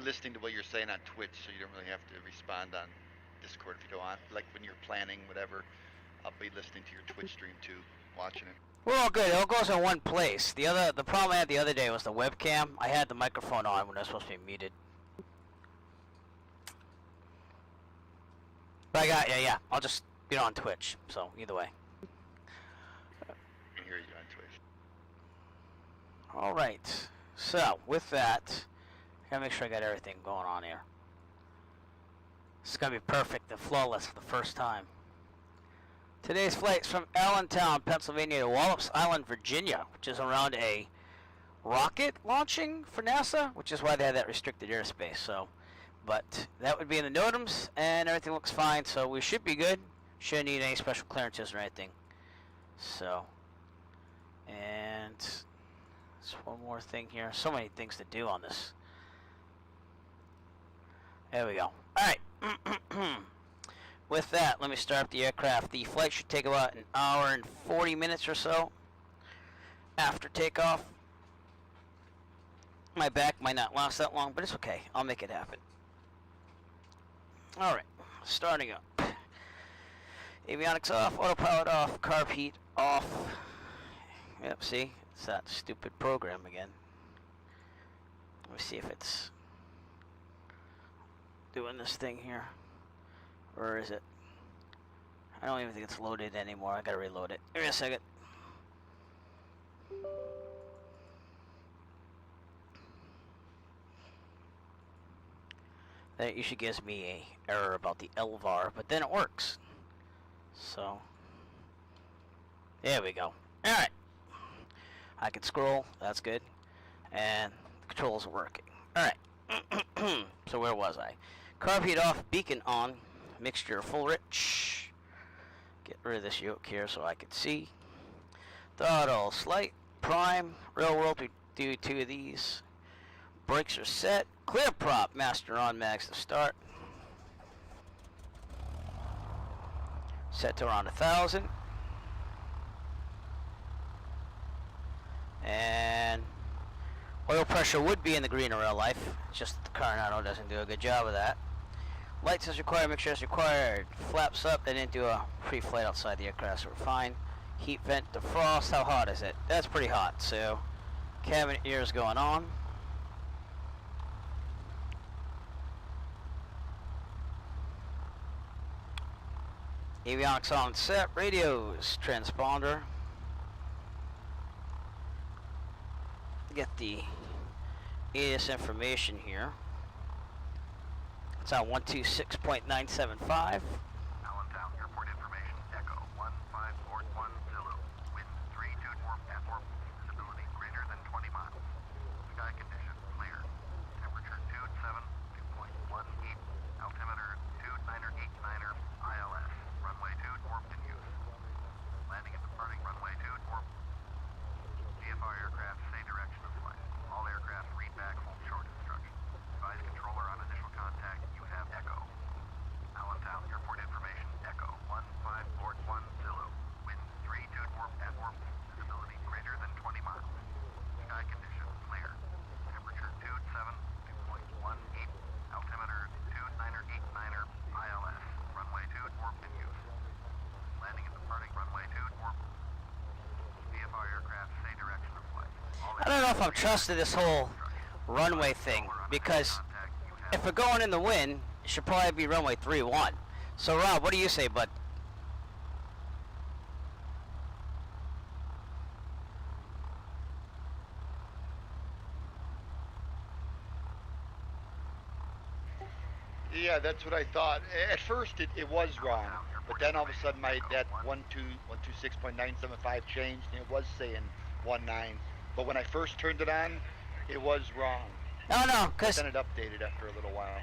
listening to what you're saying on Twitch, so you don't really have to respond on Discord if you don't want. Like when you're planning, whatever, I'll be listening to your Twitch stream too, watching it. We're all good. It all goes in one place. The problem I had the other day was the webcam. I had the microphone on when I was supposed to be muted. But I got yeah. I'll just be on Twitch. So either way. I can hear you on Twitch. All right. So with that, I gotta make sure I got everything going on here. It's gonna be perfect and flawless for the first time. Today's flight is from Allentown, Pennsylvania to Wallops Island, Virginia, which is around a rocket launching for NASA, which is why they had that restricted airspace. So, but that would be in the NOTAMs, and everything looks fine, so we should be good. Shouldn't need any special clearances or anything. So, and there's one more thing here. So many things to do on this. There we go. All right. With that, let me start up the aircraft. The flight should take about an hour and 40 minutes or so after takeoff. My back might not last that long, but it's okay. I'll make it happen. All right, starting up. Avionics off, autopilot off, carb heat off. Yep, see? It's that stupid program again. Let me see if it's doing this thing here. Or is it? I don't even think it's loaded anymore. I gotta reload it. Give me a second. That usually gives me a error about the LVAR, but then it works. So there we go. Alright. I can scroll, that's good. And the controls are working. Alright. So where was I? Carb heat off, beacon on. Mixture full rich. Get rid of this yoke here so I can see. Throttle slight, prime, real world. We do 2 of these. Brakes are set. Clear prop, master on, max to start. Set to around 1,000. And oil pressure would be in the green in real life. It's just that the Coronado doesn't do a good job of that. Lights as required, mixture as required. Flaps up, they didn't do a pre-flight outside the aircraft, so we're fine. Heat vent defrost, how hot is it? That's pretty hot, so cabin air is going on. Avionics on set, radios, transponder. Get the ADDONS information here. It's on 126.975. Allentown, airport information, Echo 1541 Zulu. Wind 32 warp at warp. Visibility greater than 20 miles. Sky condition clear. Temperature 27.18. Altimeter 2989er ILS. Runway 2 warp in use. Landing and departing runway 2 warp. VFR aircraft say direction of flight. All aircraft read back full short instructions. Advise controller on initial contact. You have Echo. Allentown airport information. Echo 1541 Zulu. Wind 32 warp at warp. Visibility greater than 20 miles. Sky condition clear. Temperature 27.18. Altimeter 2989er ILS. Runway 2 warp in use. Landing and departing runway 2 warp. VFR aircraft say direction of flight. I don't know if I'm trusting this whole runway thing, because if we're going in the wind, it should probably be runway 31. So Rob, what do you say, bud? Yeah, that's what I thought. At first it was wrong, but then all of a sudden that 126.975 changed and it was saying 19. But when I first turned it on, it was wrong. No, because then it updated after a little while.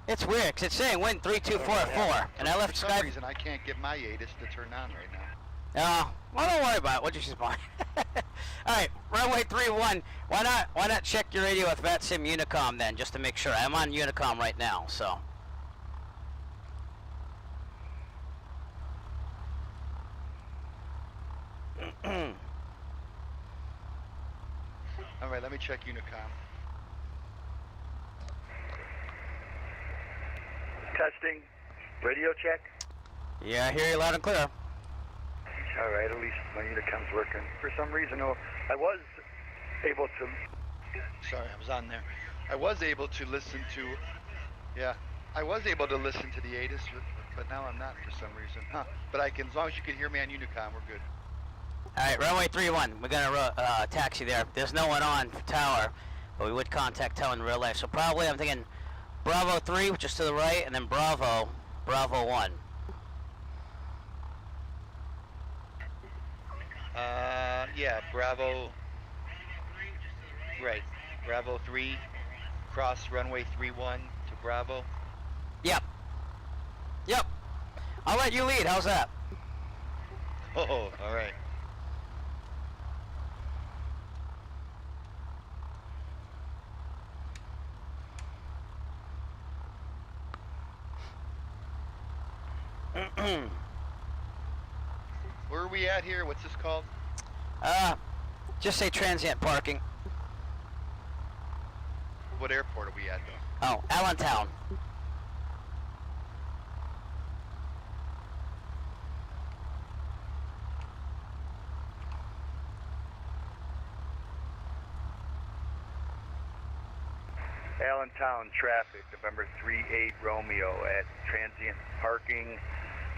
it's weird, because it's saying wind 3244, and I left For some reason I can't get my ADDONS to turn on right now. Well, don't worry about it. What you just buy? All right, runway 31. Why not check your radio with VATSIM Unicom then, just to make sure? I'm on Unicom right now, so. All right, let me check Unicom. Testing. Radio check. Yeah, I hear you loud and clear. All right, at least my unicom's working. For some reason, though, I was able to... Sorry, I was on there. I was able to listen to... Yeah, I was able to listen to the ADDONS, but now I'm not for some reason. Huh. But I can, as long as you can hear me on Unicom, we're good. All right, runway 31. We're gonna taxi there. There's no one on for tower, but we would contact tower in real life. So probably I'm thinking Bravo 3, which is to the right, and then Bravo 1. Yeah, Bravo. Right, Bravo 3, cross runway 31 to Bravo. Yep. I'll let you lead. How's that? Oh, all right. Where are we at here? What's this called? Just say transient parking. What airport are we at, though? Oh, Allentown. Allentown traffic, November 38 Romeo at transient parking,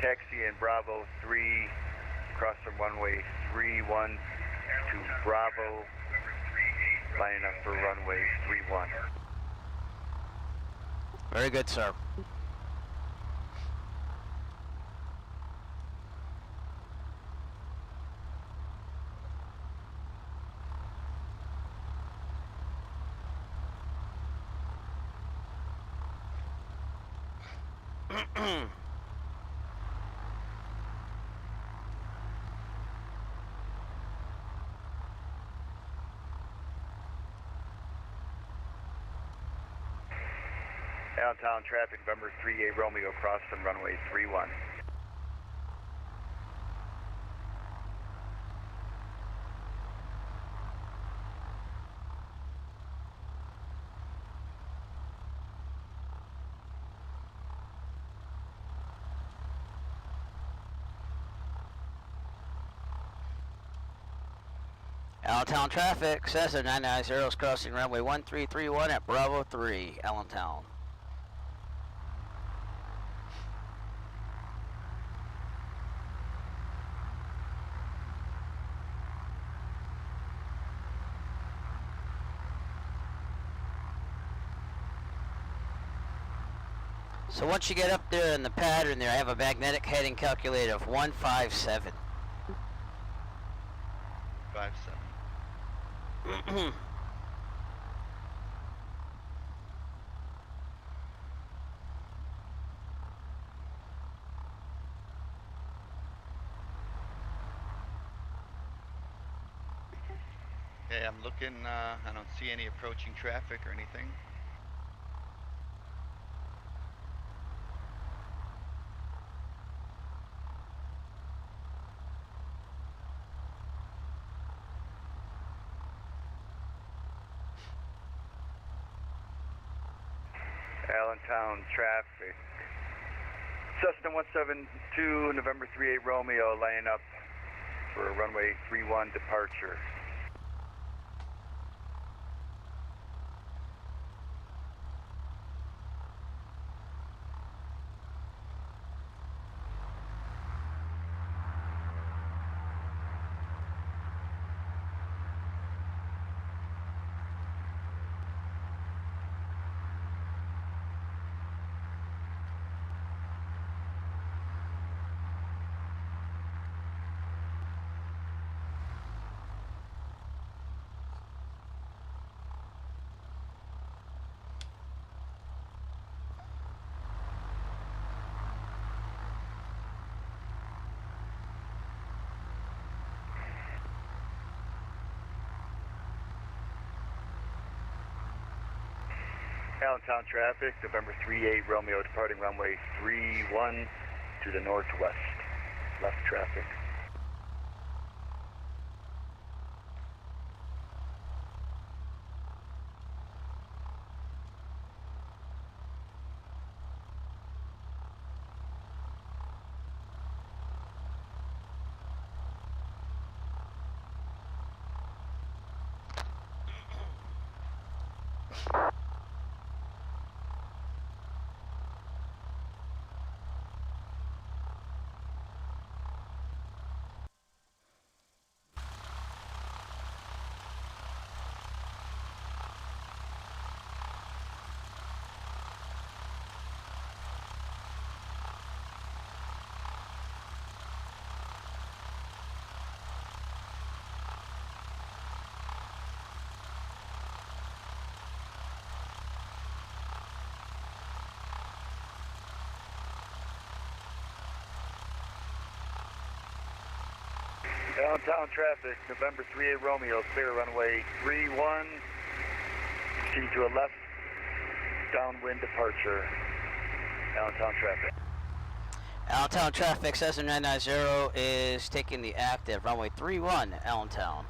taxi in Bravo 3, cross the runway 31 to Bravo, line up for runway 31. Very good, sir. Allentown traffic, November 38 Romeo, cross from runway 31. Allentown traffic, Cessna 990 is crossing runway 1331 at Bravo 3, Allentown. So once you get up there in the pattern there, I have a magnetic heading calculator of 157. 57. Okay, I'm looking, I don't see any approaching traffic or anything. Allentown traffic. Cessna 172, November 38 Romeo, laying up for runway 31 departure. Allentown traffic, November 38 Romeo, departing runway 31 to the northwest. Left traffic. Allentown traffic, November 38 Romeo, clear runway 31. Proceed to a left, downwind departure. Allentown traffic. Allentown traffic, Cessna 990 is taking the active runway 31, Allentown.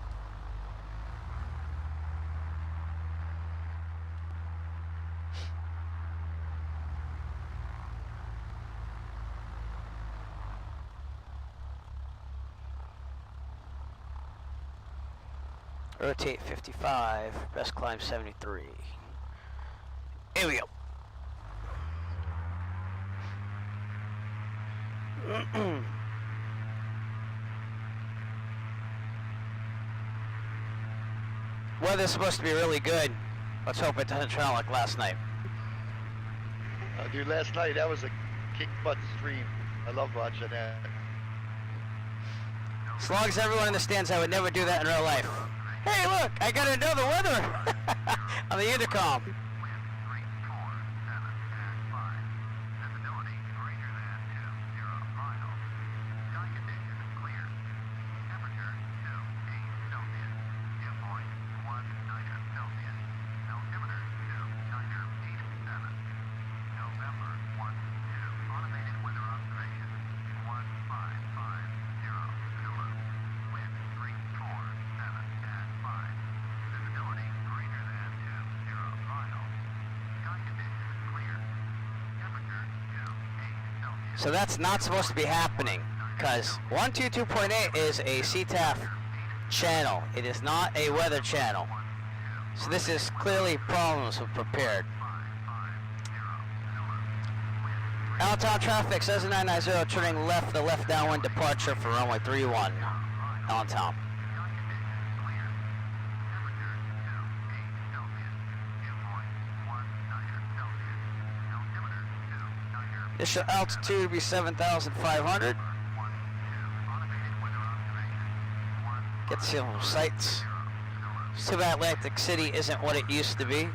Rotate 55, best climb 73. Here we go. Weather's supposed to be really good. Let's hope it doesn't turn out like last night. Dude, last night, that was a kick butt stream. I love watching that. As long as everyone understands, I would never do that in real life. Hey, look, I got to know the weather on the intercom. So that's not supposed to be happening, because 122.8 is a CTAF channel. It is not a weather channel. So this is clearly problems with prepared. Allentown traffic, Cessna 990, turning left, the left downwind departure for runway 31, Allentown. Initial altitude will be 7,500. Get to see some sights. It's too bad Atlantic City isn't what it used to be,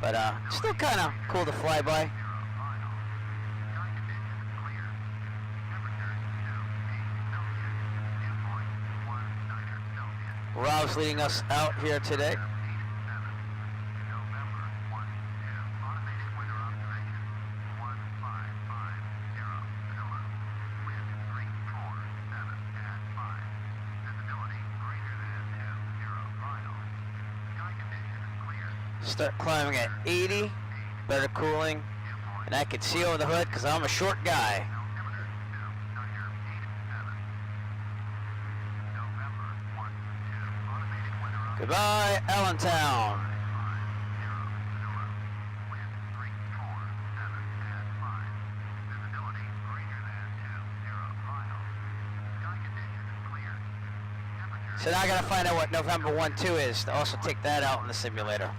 but still kind of cool to fly by. Rob's leading us out here today. Start climbing at 80, better cooling, and I can see over the hood because I'm a short guy. Goodbye, Allentown. So now I gotta find out what November 1-2 is to also take that out in the simulator.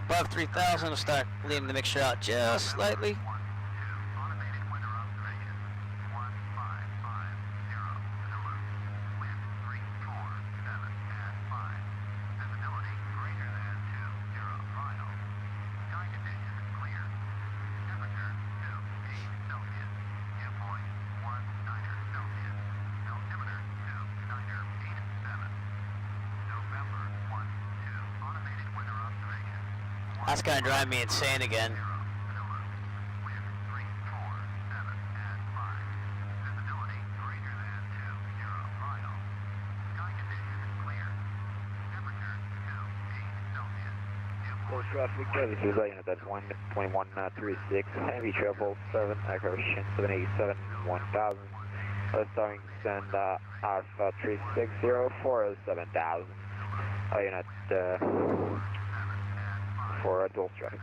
Above 3,000, will start leaving the mixture out just slightly. That's gonna drive me insane again. Close traffic, this is that's 12136, heavy trouble, 7, aggravation 787, 1000. Starting send Alpha 360 for 7000. Unit for dual traffic.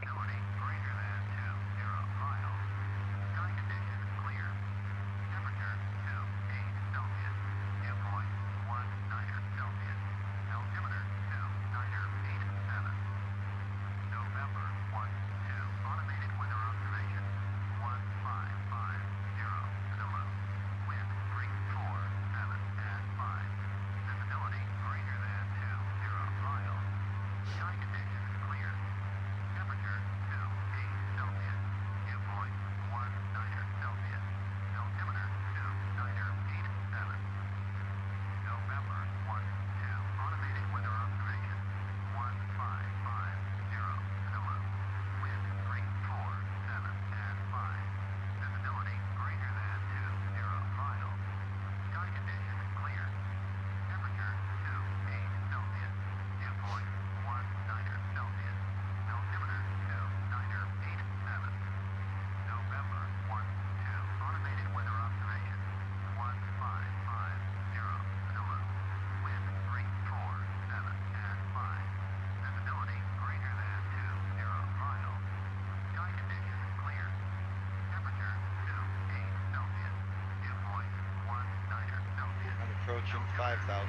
approaching 5,000.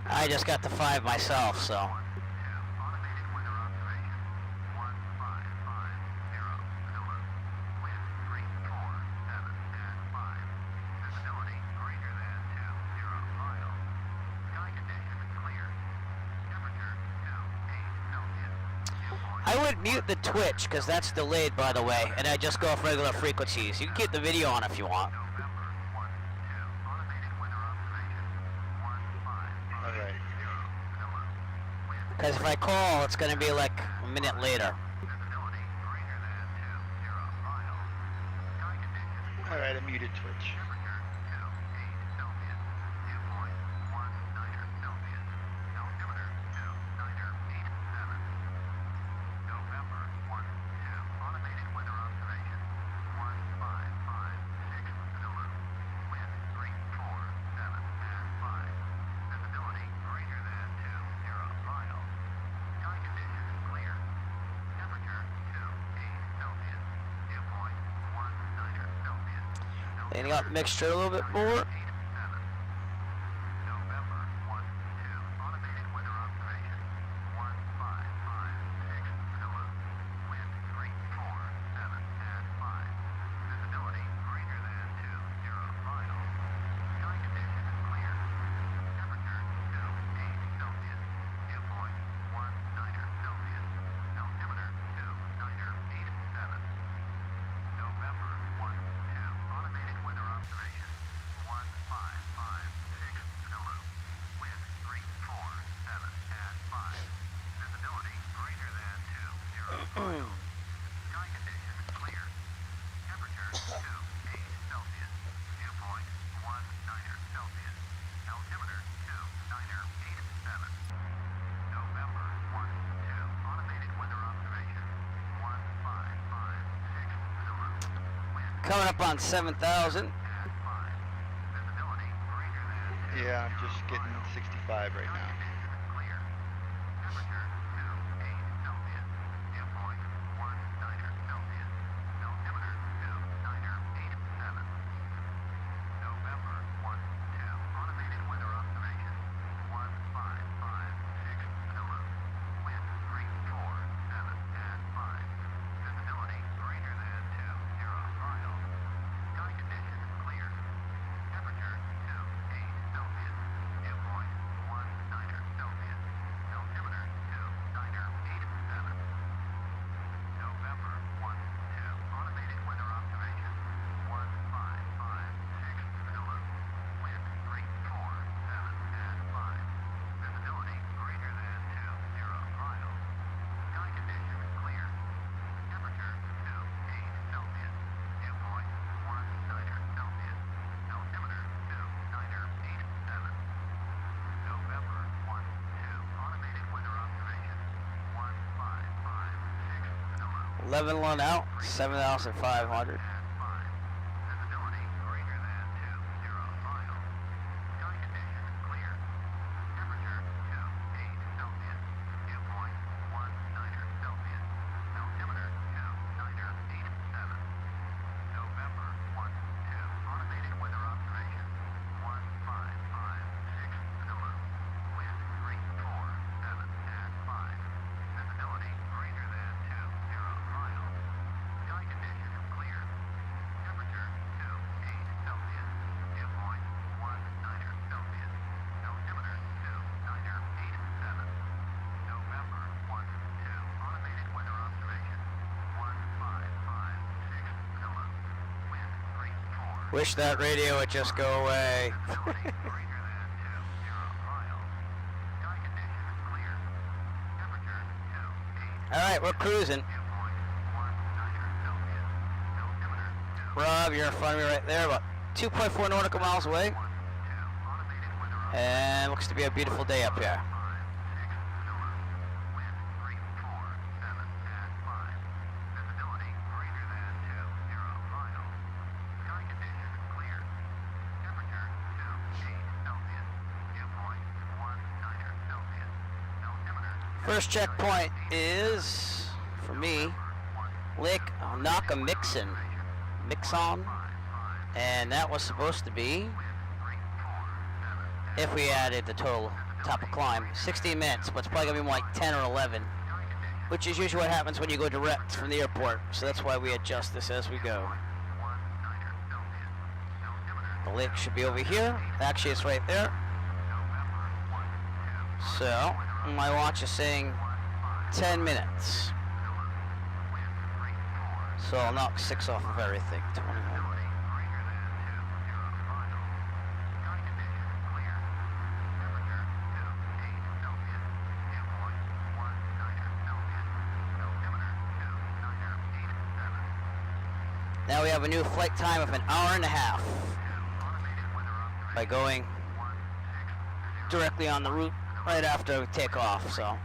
I just got to 5 myself, so. Automated weather observation 1550 Zulu. Wind 347 at 5. Visibility greater than 20 miles. Sky conditions clear. Temperature 28 Celsius. I would mute the Twitch, because that's delayed, by the way, and I just go off regular frequencies. You can keep the video on if you want. November 12. Automated weather observation 1550 Alright. Zulu. Wind Because if I call, it's going to be like a minute later. visibility greater than 20 miles. Sky conditions Alright, I muted Twitch. temperature 28 Celsius. Dew point 19 Celsius. Altimeter 2987. November 12. Automated weather observation 1556 Zulu. Wind 347 at 5. Visibility greater than 20 miles. Sky conditions clear. Temperature 28 Celsius. Dew point 19 Celsius. Cleaning up mixture a little bit more. November 12. Automated weather observation 1556 Zulu. Wind 347 at 5. Visibility greater than 20 miles. Sky conditions clear. Temperature 28 Celsius. Dew point 19 Celsius. Altimeter 2987. November 12. Automated weather observation 1556 Zulu. Wind 347 at 5. Visibility greater than 20 miles. Sky conditions clear. Temperature 28 Celsius. Dew point 19 Celsius. Altimeter 2987. November 12. Automated weather observation 1556 Zulu. Wind Coming up on 7,000. at 5. Visibility greater than 20 Yeah, I'm just getting 65 right now. conditions clear. Temperature 28 Celsius. Dew point 19 Celsius. Altimeter 2987. November 12. Automated weather observation 1556 Zulu. Wind 347 at 5. Visibility greater than 20 miles. Sky conditions clear. Temperature 28 Celsius. Dew point 19 Celsius. Altimeter 2987. November 12. Automated weather observation 1556 Zulu. Wind 347 at 5. Visibility greater than 20 miles. Sky conditions clear. Temperature 28 Celsius. Dew point 19 Celsius. Altimeter 2987. November 12. Automated weather observation 1556 Zulu. Level one out, 7,500. At 5. Visibility greater than 20 miles. Sky conditions clear. Temperature 28 Celsius. Dew point 19 Celsius. Altimeter 2987. November 12. Automated weather observation 1556 Zulu. Wind 347 at 5. Visibility greater than 20 miles. Sky conditions clear. Temperature 28 Celsius. Dew point 19 Celsius. Altimeter 2987. November 12. Automated weather observation 1556 Zulu. Wind 347. Wish that radio would just go away. Visibility greater than 20 miles. Sky conditions clear. Temperature 28 All right, we're cruising. Dew point 19 Celsius. Altimeter 2. Rob, you're in front of me right there, about 2.4 nautical miles away. Automated weather And looks to be a beautiful day up here. 556 Zulu. Wind 347 at 5. Visibility greater than 20 miles. Sky conditions clear. Temperature 28 Celsius. Dew point 19 Celsius. Altimeter First checkpoint is, for me, Lake Nakamixon. Mixon. And that was supposed to be if we added the total top of climb. 16 minutes, but it's probably gonna be more like 10 or 11, which is usually what happens when you go direct from the airport. So that's why we adjust this as we go. The lake should be over here. Actually, it's right there. So my watch is saying 10 minutes. So I'll knock 6 off of everything. 21. Now we have a new flight time of an hour and a half by going directly on the route right after we take off. So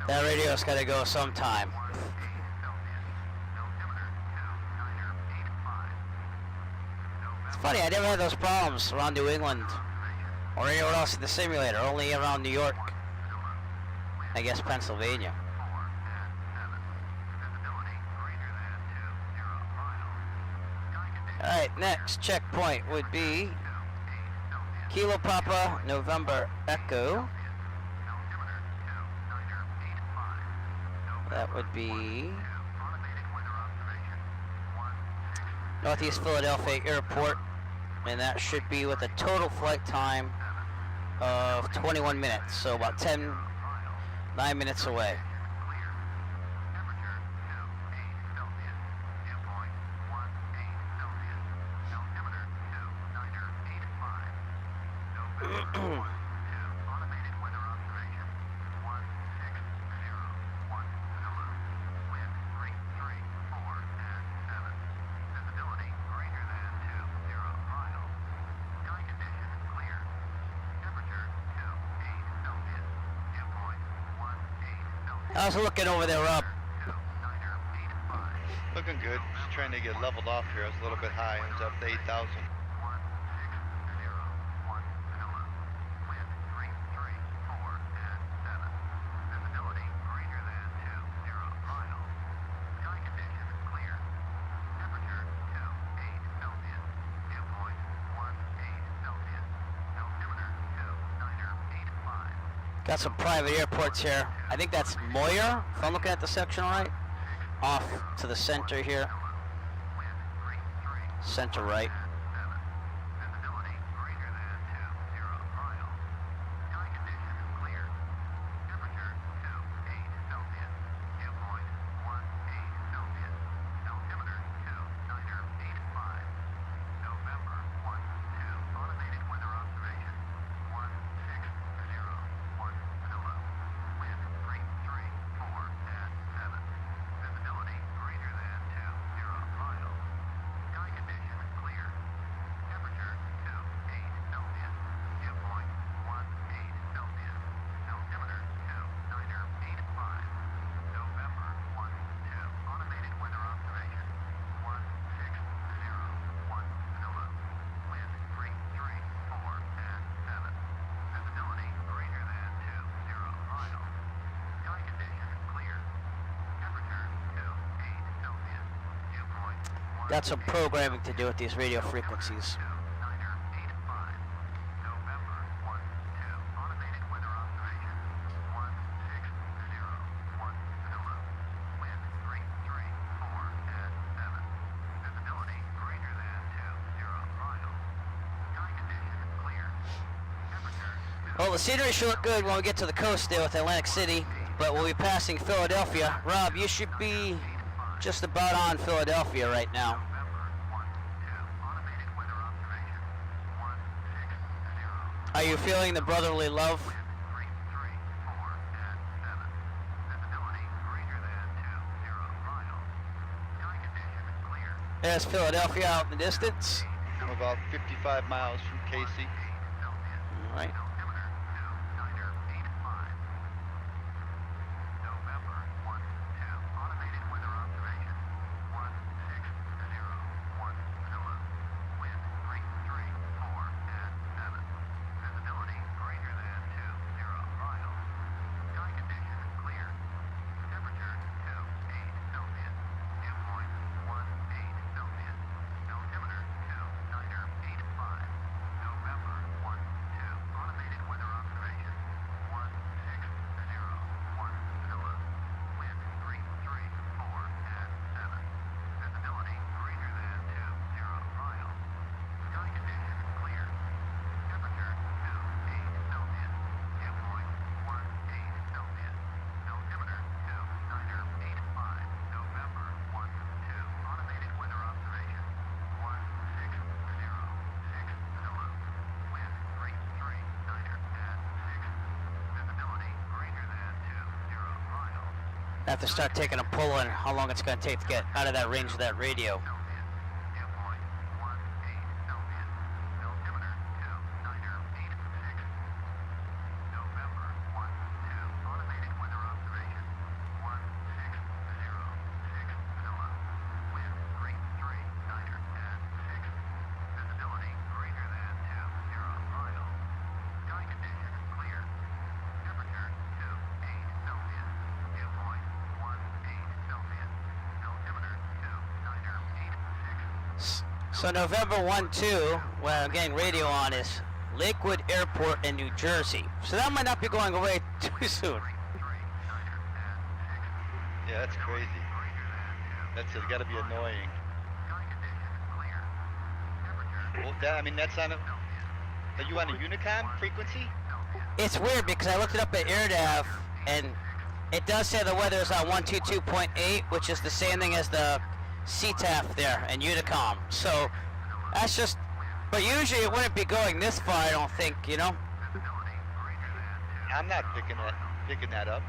that radio's gotta go sometime. It's funny, I never had those problems around New England or anywhere else in the simulator, only around New York. I guess Pennsylvania. Alright, next checkpoint would be Kilo Papa November Echo. That would be Northeast Philadelphia Airport, and that should be with a total flight time of 21 minutes, so about 9 minutes away. I was looking over there up. Looking good. Just trying to get leveled off here. I was a little bit high. I was up to 8,000. Got some private airports here. I think that's Moyer, if I'm looking at the section right. Off to the center here. Center right. Got some programming to do with these radio frequencies. Well, the scenery should look good when we get to the coast there with Atlantic City, but we'll be passing Philadelphia. Rob, you should be just about on Philadelphia right now. Are you feeling the brotherly love? There's Philadelphia out in the distance. about 55 miles from Casey. All right. I have to start taking a pull on how long it's going to take to get out of that range of that radio. So November 1-2, where I'm getting radio on, is Lakewood Airport in New Jersey. So that might not be going away too soon. Yeah, that's crazy. That's got to be annoying. Well, I mean, that's on a... Are you on a Unicom frequency? It's weird because I looked it up at AirDav, and it does say the weather is on 122.8, which is the same thing as the CTAF there and Unicom. So that's just, but usually it wouldn't be going this far, I don't think, you know? I'm not picking that up.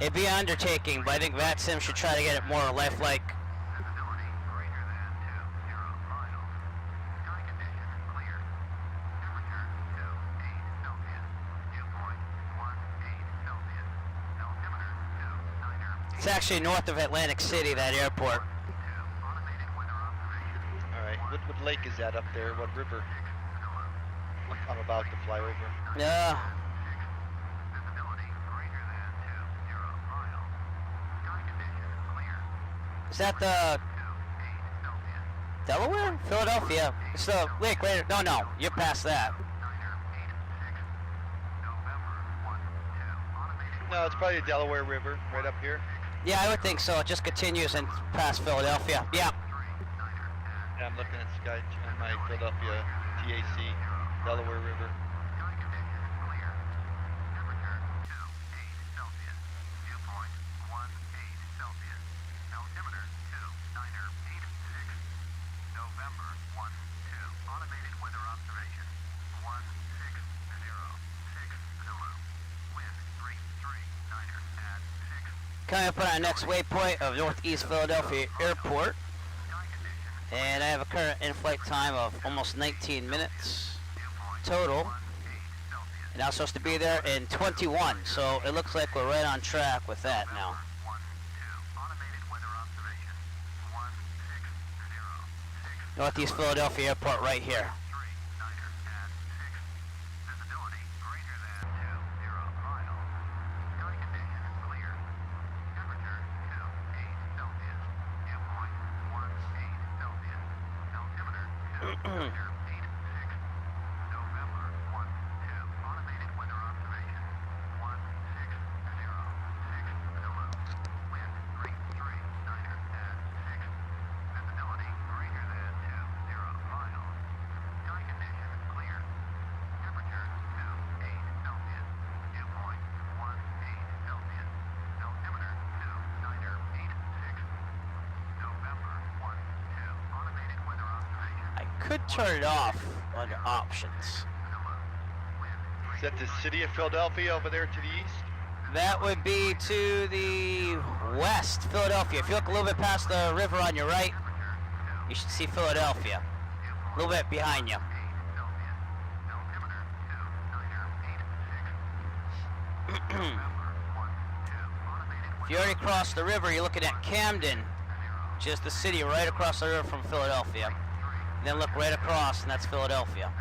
It'd be an undertaking, but I think VATSIM should try to get it more lifelike. It's actually north of Atlantic City, that airport. All right. What lake is that up there? What river? I'm about to fly over. Yeah. Is that the Delaware? Philadelphia? It's the lake right? No, you're past that. No, it's probably the Delaware River right up here. Yeah, I would think so. It just continues and past Philadelphia. Yeah. Yeah, I'm looking at Sky on my Philadelphia TAC, Delaware River. Coming up on our next waypoint of Northeast Philadelphia Airport. And I have a current in-flight time of almost 19 minutes total. And I'm supposed to be there in 21, so it looks like we're right on track with that now. Northeast Philadelphia Airport right here. could turn it off under options. Is that the city of Philadelphia over there to the east? That would be to the west, Philadelphia. If you look a little bit past the river on your right, you should see Philadelphia. A little bit behind you. If you already crossed the river, you're looking at Camden, which is the city right across the river from Philadelphia. Then look right across, and that's Philadelphia.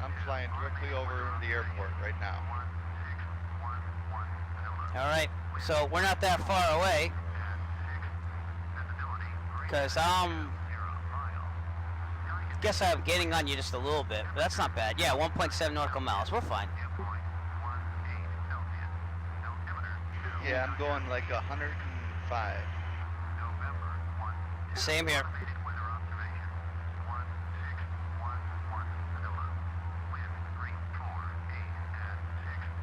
I'm flying directly over the airport right now. All right, so we're not that far away, because guess I'm getting on you just a little bit, but that's not bad. Yeah, 1.7 nautical miles. We're fine. Yeah, I'm going like 105. Same here.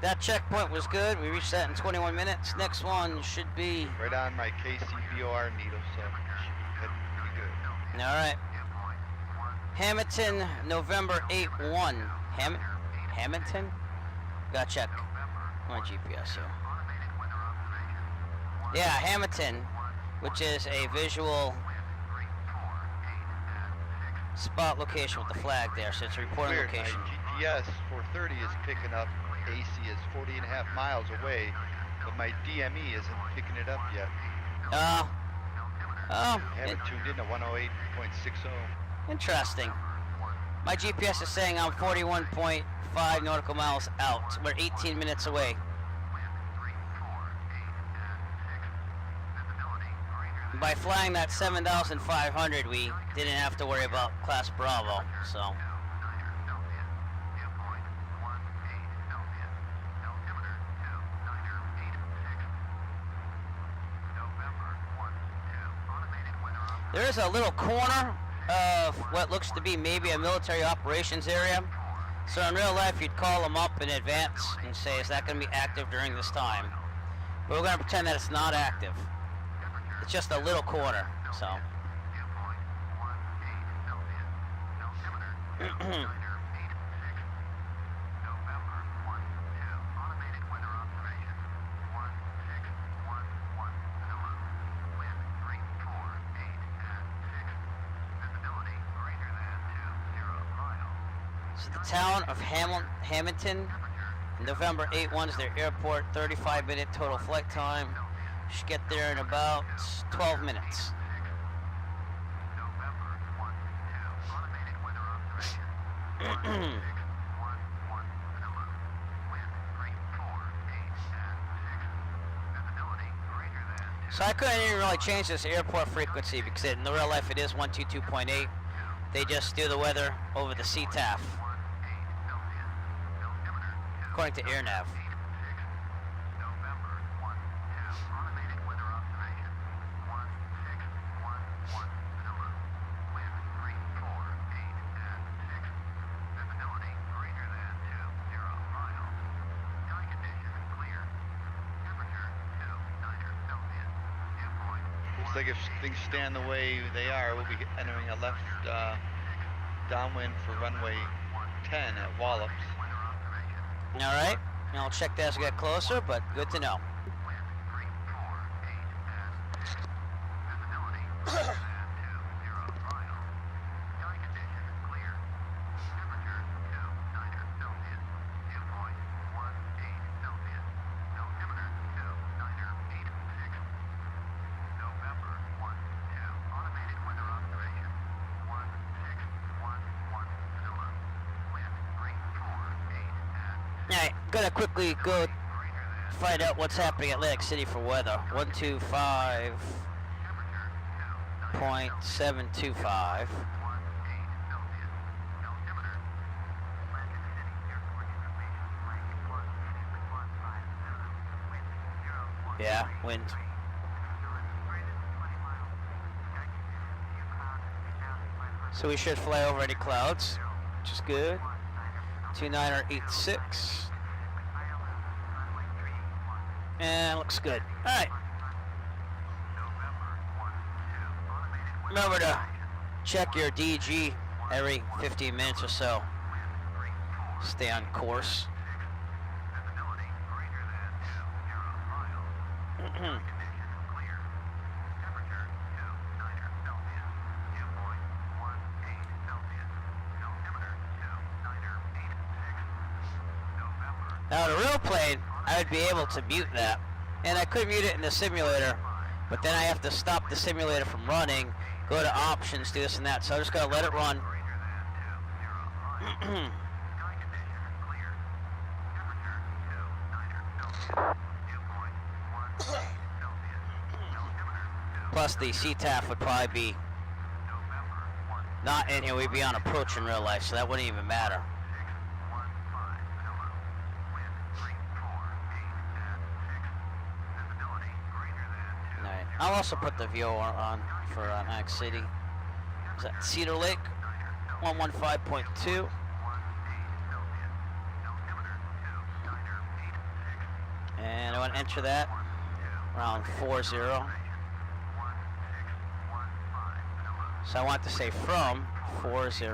That checkpoint was good. We reached that in 21 minutes. Next one should be... Right on my KCBOR needle, so it should be heading pretty good. All right. Hamilton, November 8-1. Hamilton? Gotta check my GPS here. Yeah, Hamilton, which is a visual spot location with the flag there, so it's a reporting Weird, location. my GPS 430 is picking up AC is 40.5 miles away, but my DME isn't picking it up yet. I haven't tuned in to 108.60. Interesting. My GPS is saying I'm 41.5 nautical miles out. We're 18 minutes away. By flying that 7,500, we didn't have to worry about Class Bravo, so. There is a little corner of what looks to be maybe a military operations area. So in real life, you'd call them up in advance and say, is that going to be active during this time? But we're going to pretend that it's not active. It's just a little corner, so. So the town of Hamilton, November 8-1 is their airport, 35-minute total flight time. Should get there in about 12 minutes. So I couldn't even really change this airport frequency because in the real life it is 122.8. They just do the weather over the CTAF, according to AirNav. Looks like if things stand the way they are, we'll be entering a left downwind for runway 10 at Wallops. All right, I'll check that as we get closer, but good to know. Alright, gotta quickly go find out what's happening at Atlantic City for weather. 125.725. Yeah, wind. So we should fly over any clouds, which is good. 2986. And looks good. Alright. Remember to check your DG every 15 minutes or so. Stay on course. Now in a real plane, I would be able to mute that. And I could mute it in the simulator, but then I have to stop the simulator from running, go to options, do this and that. So I'm just gonna let it run. Plus the CTAF would probably be not in here, we'd be on approach in real life, so that wouldn't even matter. Alright, I'll also put the VO on for Max City. Is that Cedar Lake? 115.2. And I want to enter that around 40. So I want to say from 40.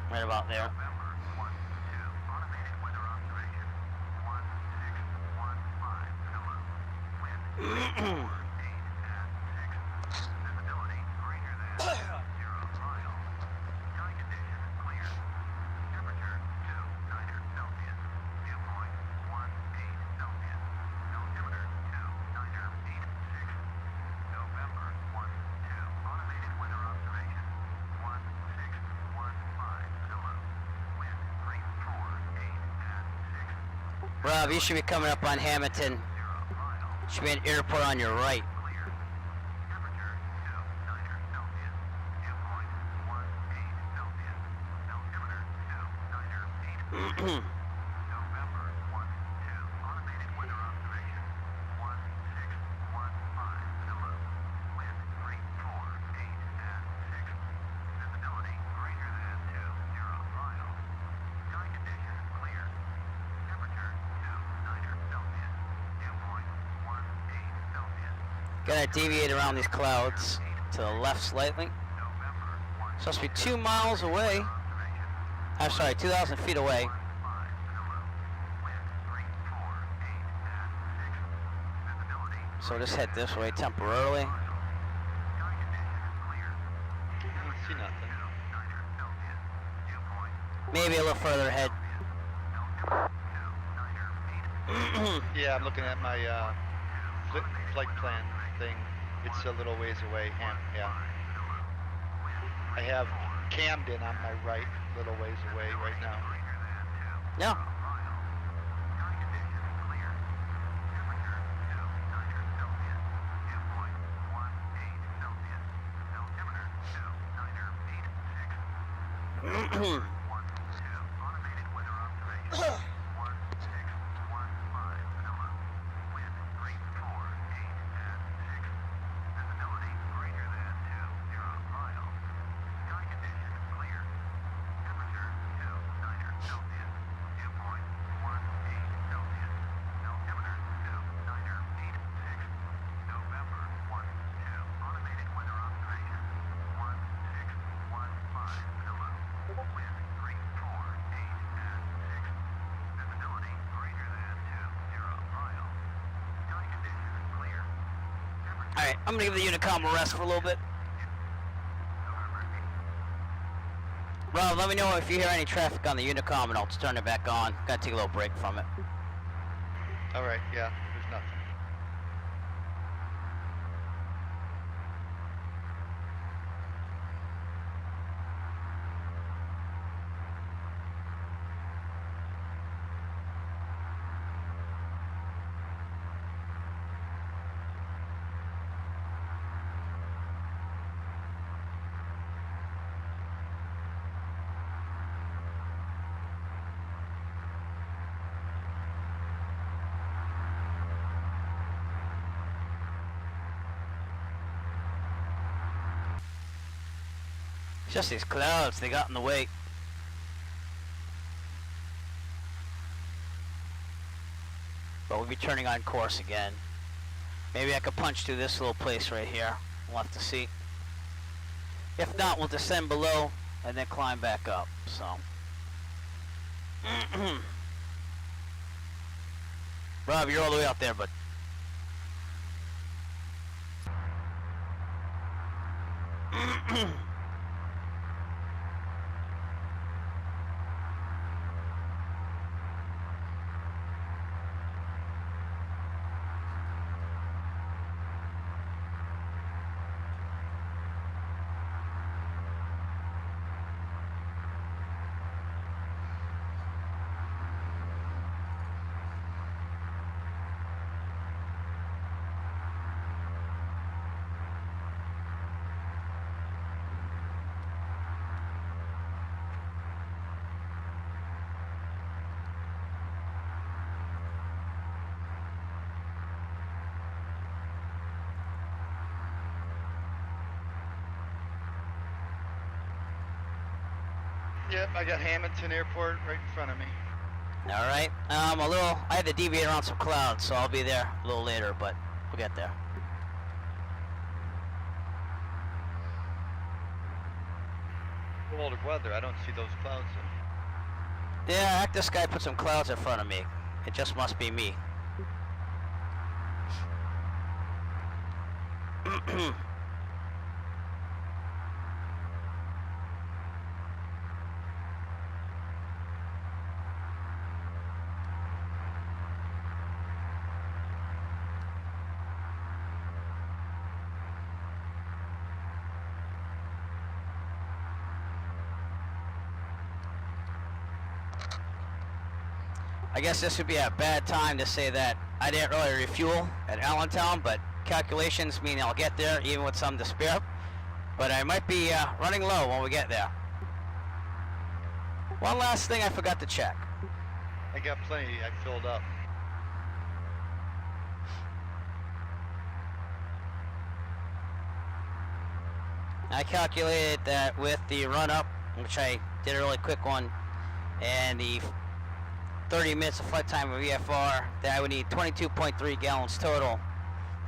Right about there. Rob, you should be coming up on Hamilton. Should be an airport on your right. Gotta deviate around these clouds to the left slightly. Supposed to be 2 miles away. I'm sorry, 2,000 feet away. So just head this way temporarily. I don't see nothing. Maybe a little further ahead. Yeah, I'm looking at my flight plan thing. It's a little ways away. Yeah. I have Camden on my right, little ways away right now. Yeah. Alright, I'm gonna give the Unicom a rest for a little bit. Rob, let me know if you hear any traffic on the Unicom and I'll just turn it back on. Gotta take a little break from it. Alright, yeah, there's nothing. Just these clouds, they got in the way. But we'll be turning on course again. Maybe I could punch through this little place right here. We'll have to see. If not, we'll descend below and then climb back up, so. Rob, you're all the way out there, bud. Yep, I got Hamilton Airport right in front of me. All right. I had to deviate around some clouds, so I'll be there a little later, but we'll get there. Colder weather, I don't see those clouds. Yeah, ActiveSky put some clouds in front of me. It just must be me. I guess this would be a bad time to say that I didn't really refuel at Allentown, but calculations mean I'll get there even with some to spare. But I might be running low when we get there. One last thing I forgot to check. I got plenty, I filled up. I calculated that with the run up, which I did a really quick one, and the 30 minutes of flight time of VFR, that I would need 22.3 gallons total.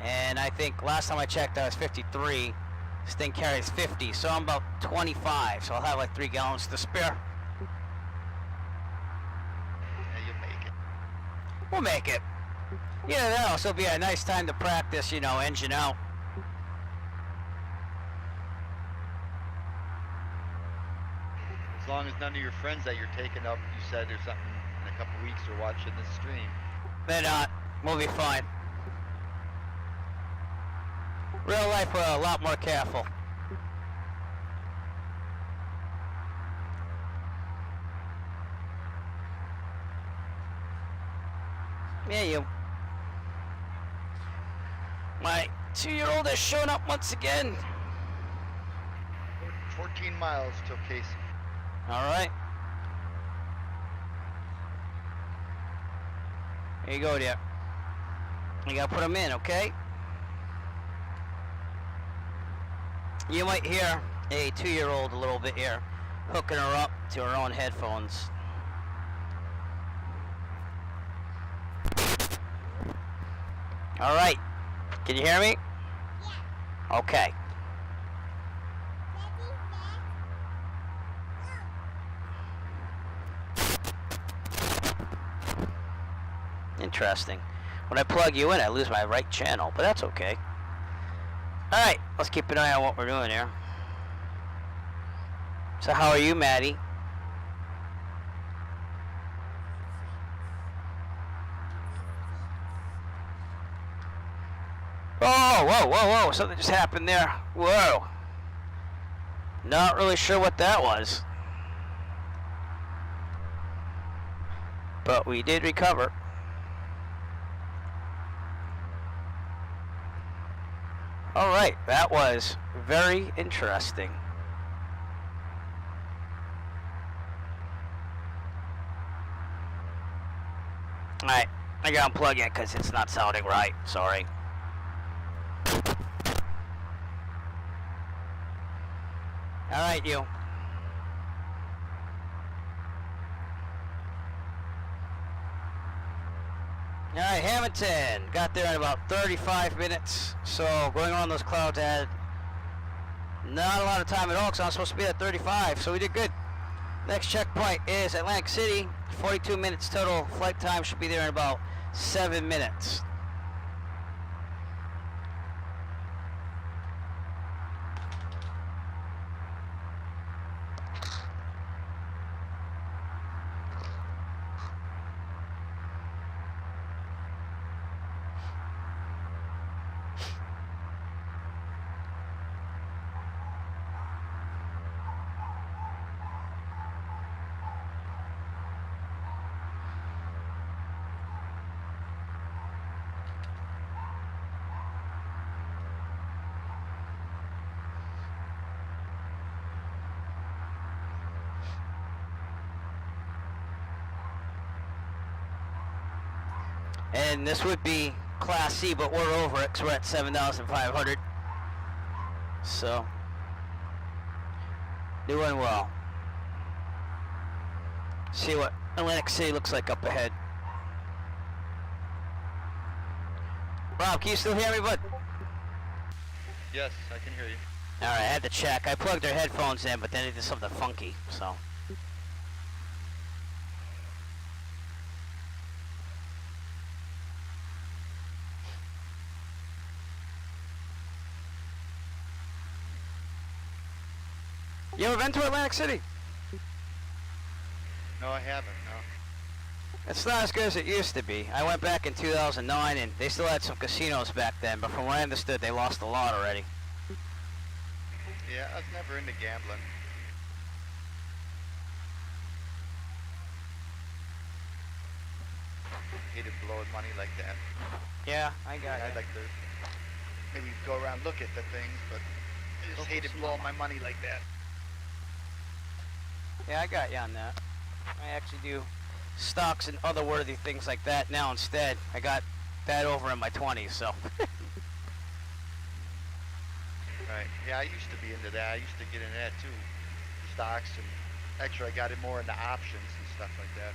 And I think last time I checked I was 53. This thing carries 50, so I'm about 25, so I'll have like 3 gallons to spare. Yeah, you'll make it. We'll make it. Yeah, that'll also be a nice time to practice, you know, engine out. As long as none of your friends that you're taking up, you said there's something in a couple weeks are watching this stream. They're not. We'll be fine. Real life, we're a lot more careful. Yeah, you. My 2-year-old has shown up once again. 14 miles till Casey. All right. Here you go, dear. You gotta put them in, okay? You might hear a 2-year-old a little bit here, hooking her up to her own headphones. All right. Can you hear me? Yeah. Okay. Interesting. When I plug you in, I lose my right channel, but that's okay. Alright, let's keep an eye on what we're doing here. So how are you, Maddie? Oh, whoa, whoa, whoa, something just happened there. Whoa. Not really sure what that was. But we did recover. Alright, that was very interesting. Alright, I gotta unplug it because it's not sounding right. Sorry. Alright, you. right, Hamilton. Got there in about 35 minutes. So going on those clouds, I had not a lot of time at all because I was supposed to be at 35. So we did good. Next checkpoint is Atlantic City. 42 minutes total. Flight time should be there in about 7 minutes. And this would be Class C, but we're over it because we're at 7,500. So, doing well. See what Atlantic City looks like up ahead. Rob, can you still hear me, bud? Yes, I can hear you. Alright, I had to check. I plugged their headphones in, but then it did something funky, so. You ever been to Atlantic City? No, I haven't, no. It's not as good as it used to be. I went back in 2009 and they still had some casinos back then, but from what I understood, they lost a lot already. Yeah, I was never into gambling. Hated blowing money like that. Yeah, I got I'd it. like to maybe go around look at the things, but I just hated blowing my money like that. Yeah, I got you on that. I actually do stocks and other worthy things like that now instead. I got that over in my 20s, so. Right. Yeah, I used to be into that. I used to get into that too. Stocks and actually I got it more into options and stuff like that.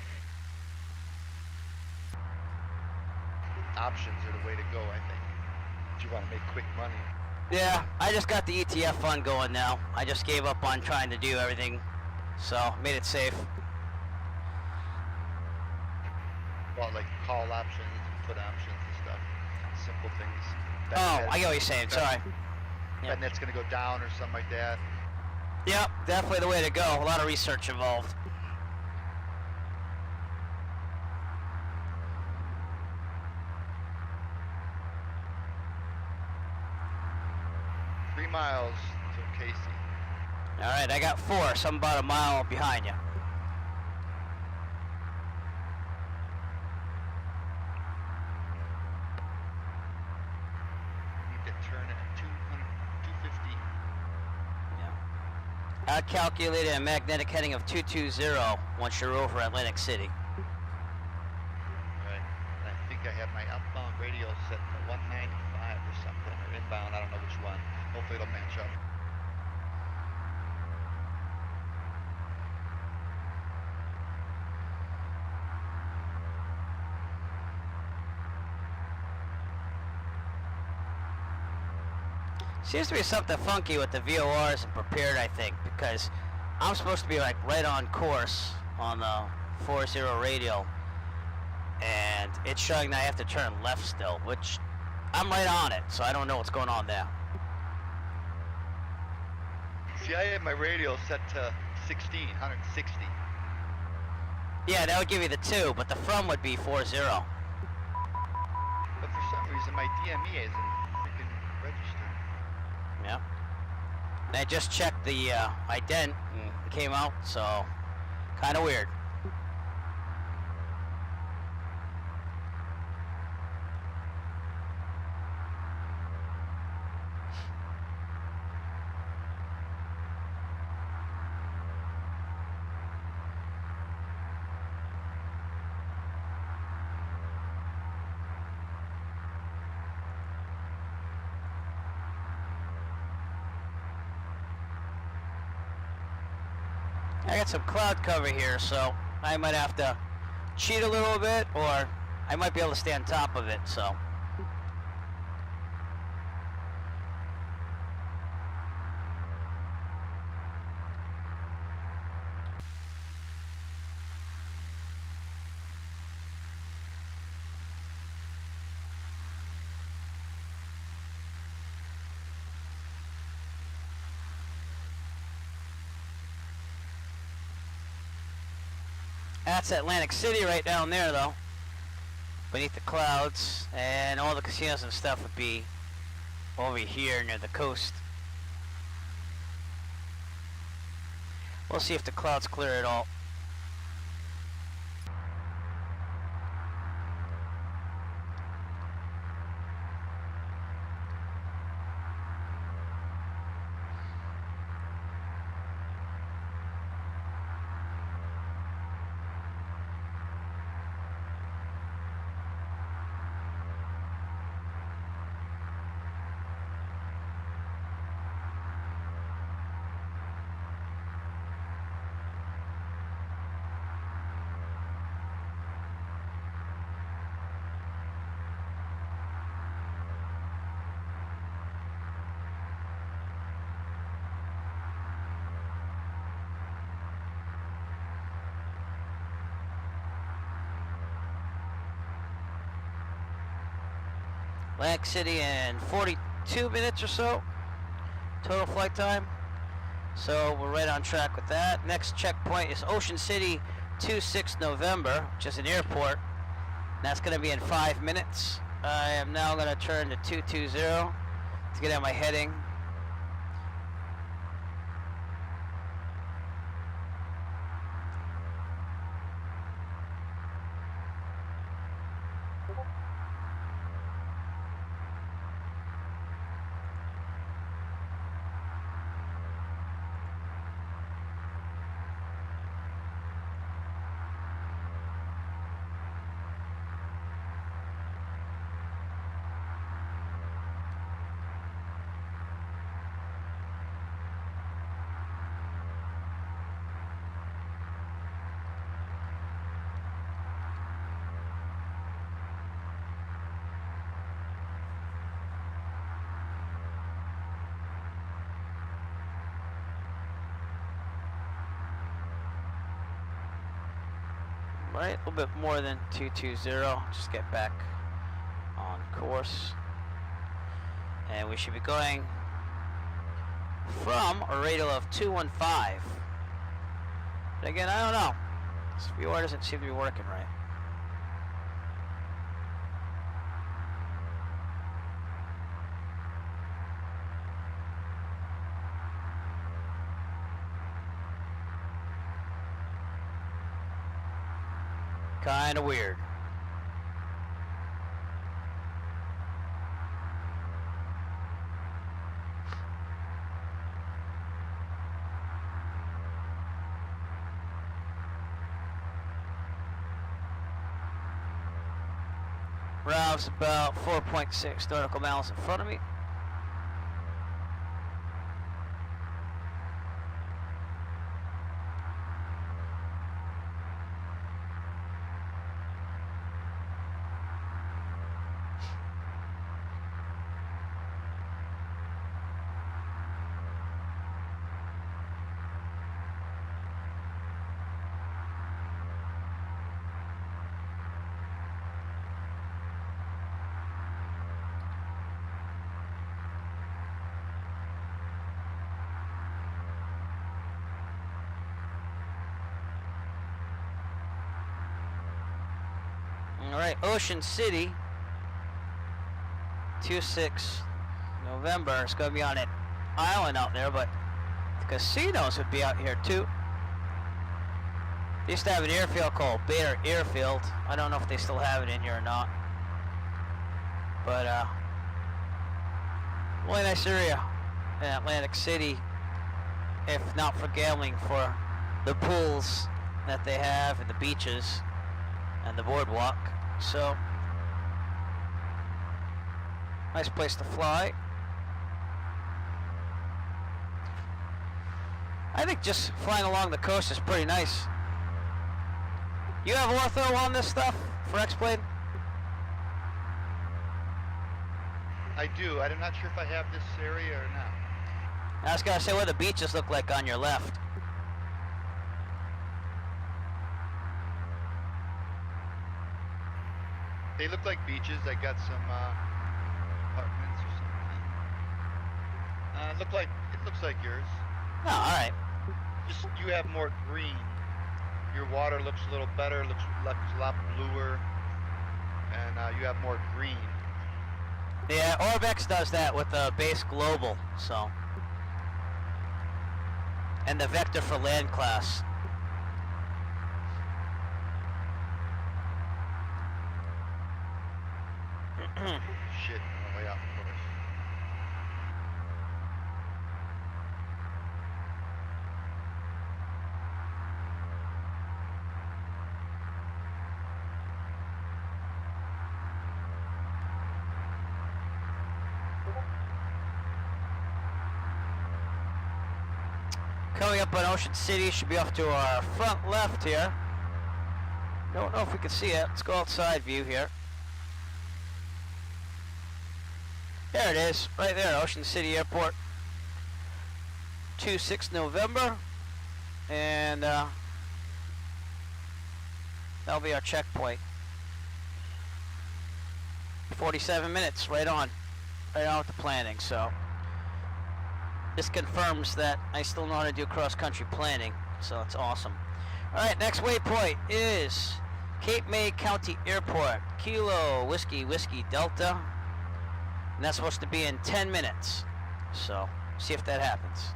Options are the way to go, I think. If you want to make quick money. Yeah, I just got the ETF fund going now. I just gave up on trying to do everything, so made it safe. Well, like call options, put options and stuff. Simple things. Oh, I get what you're saying, sorry. And that's going to go down or something like that. Yep, definitely the way to go. A lot of research involved. Miles to Casey. Alright, I got 4, so I'm about a mile behind you. Need to turn at 250. Yeah. I calculated a magnetic heading of 220 once you're over Atlantic City. Right. And I think I have my outbound radio set to 195 or something, or inbound, I don't know which one. Hopefully it'll match up. Seems to be something funky with the VORs and prepared, I think, because I'm supposed to be like right on course on the 40 radio, and it's showing that I have to turn left still, which I'm right on it, so I don't know what's going on there. See, I have my radio set to 160. Yeah, that would give you the 2, but the from would be 40. But for some reason, my DME isn't freaking registered. Yeah. And I just checked the ident and it came out, so kind of weird. I got some cloud cover here, so I might have to cheat a little bit or I might be able to stay on top of it, so. That's Atlantic City right down there, though, beneath the clouds, and all the casinos and stuff would be over here near the coast. We'll see if the clouds clear at all. Atlantic City in 42 minutes or so, total flight time. So we're right on track with that. Next checkpoint is Ocean City 26 November, which is an airport. That's going to be in 5 minutes. I am now going to turn to 220 to get at my heading. Right, a little bit more than 220. Just get back on course. And we should be going from a radial of 215. But again, I don't know. This viewer doesn't seem to be working right. Kinda weird. Rough's about 4.6 nautical miles in front of me. Alright, Ocean City, 26 November. It's going to be on an island out there, but the casinos would be out here too. They used to have an airfield called Bader Airfield. I don't know if they still have it in here or not. But, really nice area in Atlantic City, if not for gambling, for the pools that they have and the beaches and the boardwalk. So, nice place to fly. I think just flying along the coast is pretty nice. You have ortho on this stuff for X-Plane? I do. I'm not sure if I have this area or not. I was gonna say what the beaches look like on your left. They look like beaches. I got some apartments or something. It looks like yours. Oh, all right. Just you have more green. Your water looks a little better. Looks a lot bluer, and you have more green. Yeah, OrbX does that with the base global, so. And the vector for land class. Shit, I'm way off course. Coming up on Ocean City, should be off to our front left here. Don't know if we can see it. Let's go outside view here. There it is, right there, Ocean City Airport. 26 November. And that'll be our checkpoint. 47 minutes, right on with the planning, so. This confirms that I still know how to do cross-country planning, so it's awesome. All right, next waypoint is Cape May County Airport, Kilo Whiskey Whiskey Delta, and that's supposed to be in 10 minutes. So, see if that happens.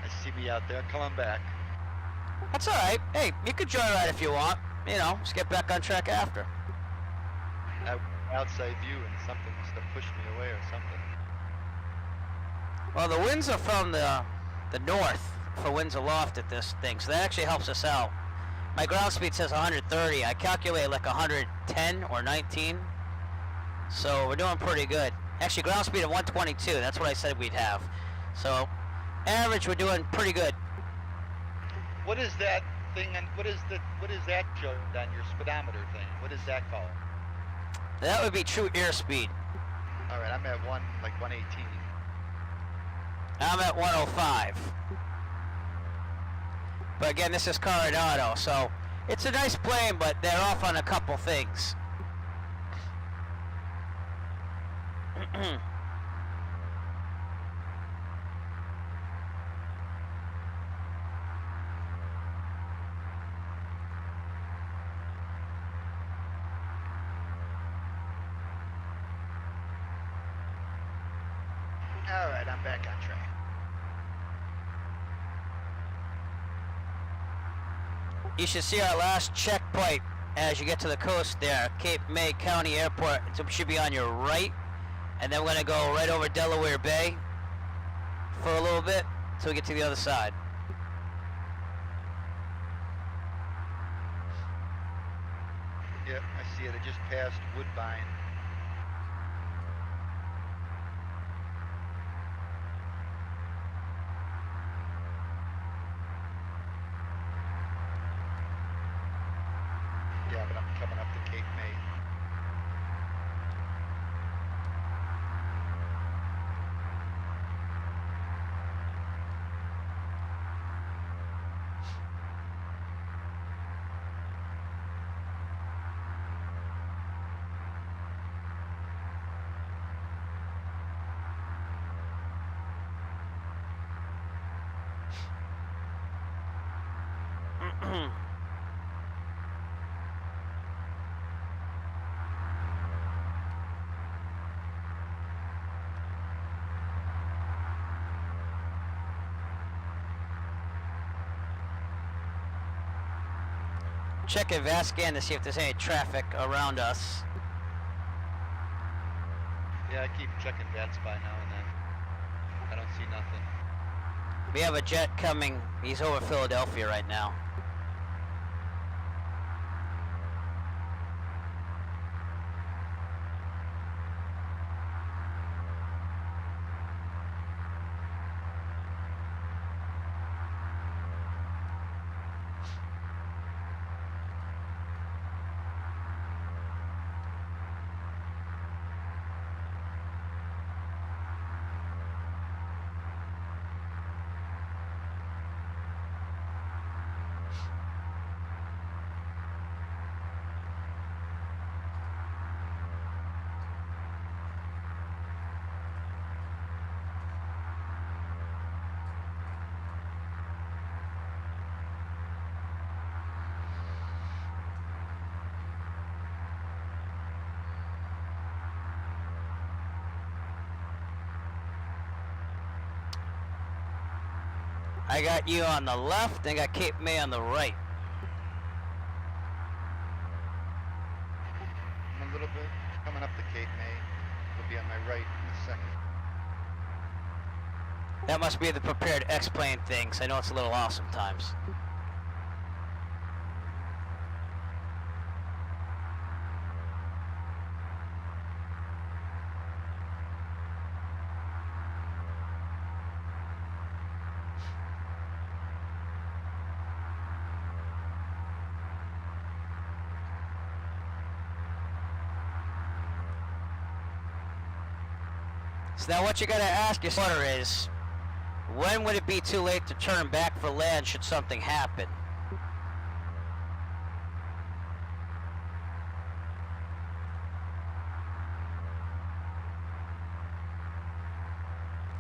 I see me out there. Coming back. That's all right. Hey, you could joyride if you want. You know, just get back on track after. Outside view and something must have pushed me away or something. Well, the winds are from the north for winds aloft at this thing, so that actually helps us out. My ground speed says 130. I calculate like 110 or 19. So we're doing pretty good. Actually, ground speed of 122. That's what I said we'd have. So, average, we're doing pretty good. What is that thing? And what is that showing on your speedometer thing? What is that called? That would be true airspeed. All right, I'm at 118. I'm at 105. But again, this is Coronado, so it's a nice plane, but they're off on a couple things. All right, I'm back on track. You should see our last checkpoint as you get to the coast there, Cape May County Airport. It should be on your right, and then we're going to go right over Delaware Bay for a little bit until we get to the other side. Yep, I see it. I just passed Woodbine. Yeah, but I'm coming up to Cape May. Check advanced scan to see if there's any traffic around us. Yeah, I keep checking VATS by now and then. I don't see nothing. We have a jet coming. He's over Philadelphia right now. I got you on the left, and I got Cape May on the right. I'm a little bit coming up to Cape May. It'll be on my right in a second. That must be the prepared X-plane thing, 'cause I know it's a little off sometimes. So now what you gotta ask yourself is, when would it be too late to turn back for land should something happen?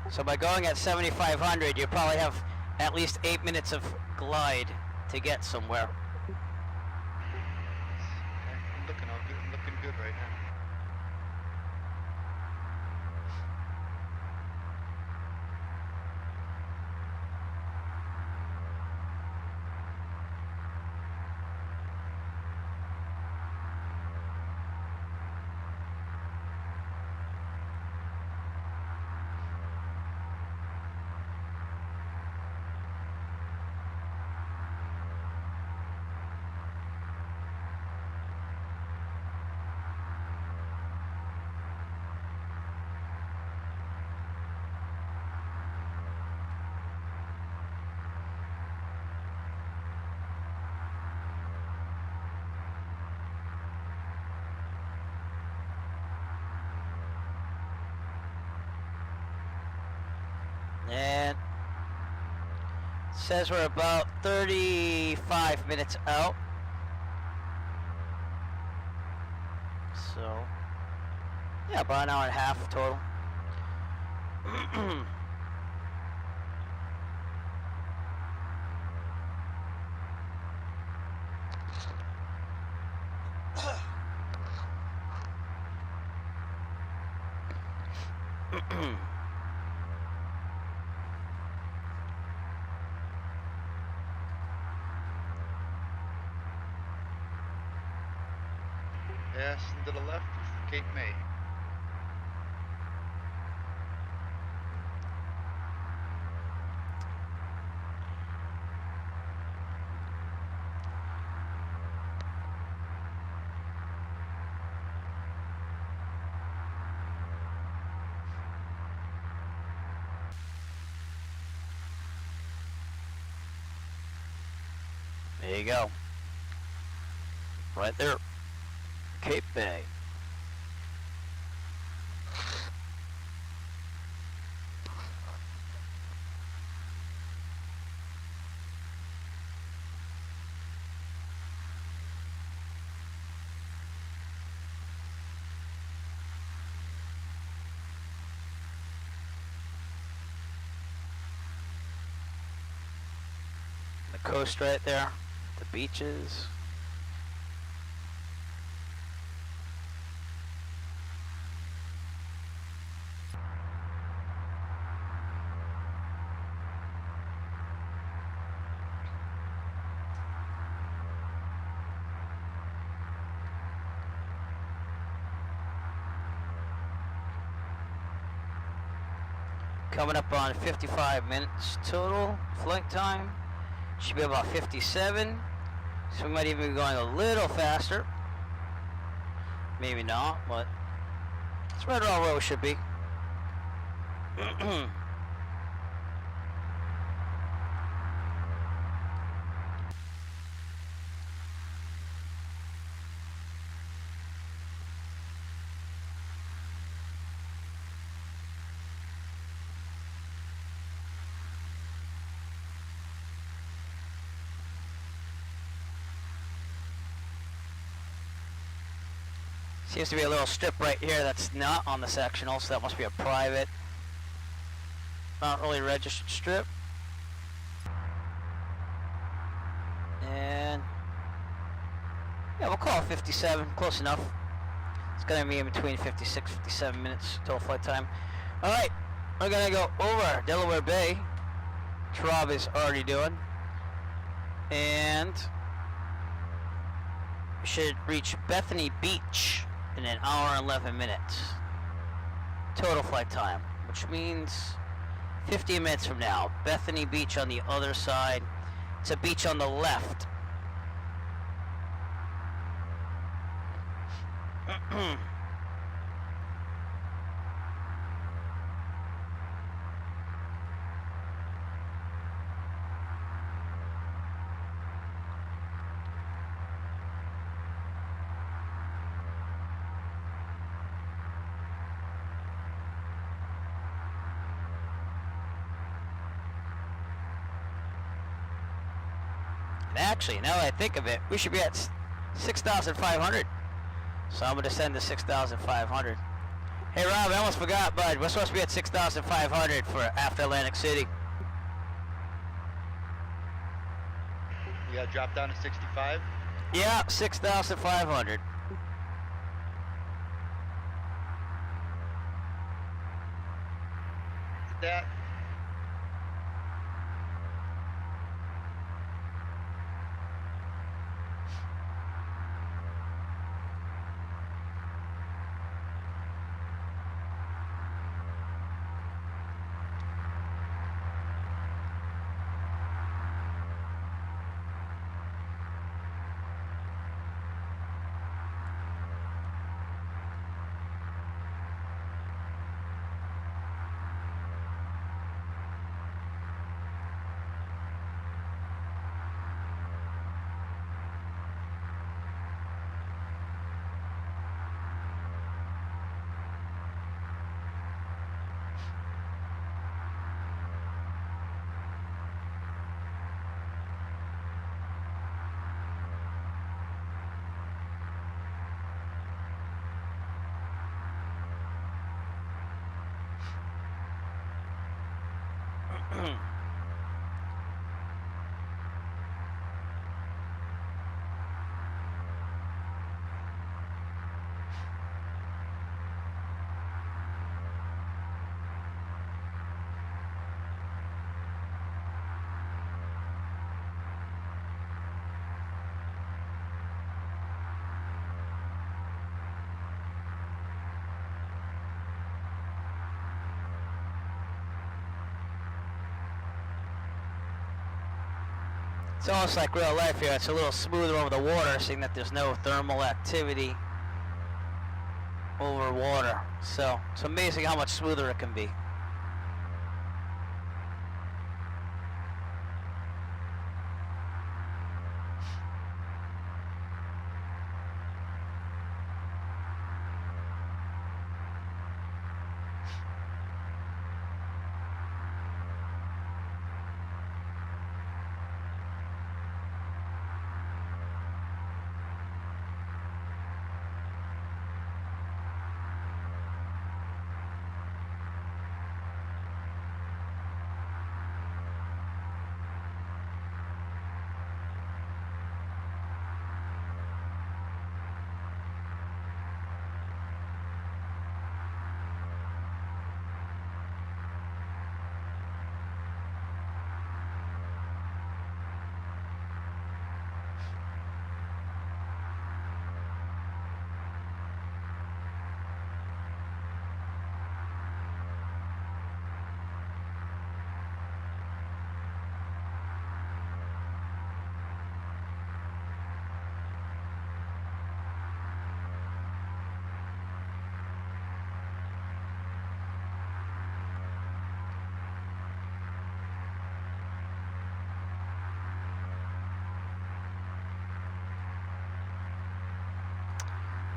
So by going at 7,500, you probably have at least 8 minutes of glide to get somewhere. I'm looking all good. I'm looking good right now. And it says we're about 35 minutes out. So, yeah, about an hour and a half total. Yes, and to the left is Cape May. There you go. Right there. Cape May. The coast right there. The beaches. Coming up on 55 minutes total flight time. Should be about 57. So we might even be going a little faster. Maybe not, but it's right around where we should be. Seems to be a little strip right here that's not on the sectional, so that must be a private, not really registered strip. And yeah, we'll call it 57, close enough. It's gonna be in between 56, 57 minutes total flight time. Alright, we're gonna go over Delaware Bay. Rob is already doing. And we should reach Bethany Beach in an hour and 11 minutes. Total flight time, which means 15 minutes from now. Bethany Beach on the other side. It's a beach on the left. Actually, now that I think of it, we should be at 6,500. So I'm going to send to 6,500. Hey Rob, I almost forgot, bud. We're supposed to be at 6,500 for after Atlantic City. You gotta drop down to 65? Yeah, 6,500. That It's almost like real life here. It's a little smoother over the water, seeing that there's no thermal activity over water. So it's amazing how much smoother it can be.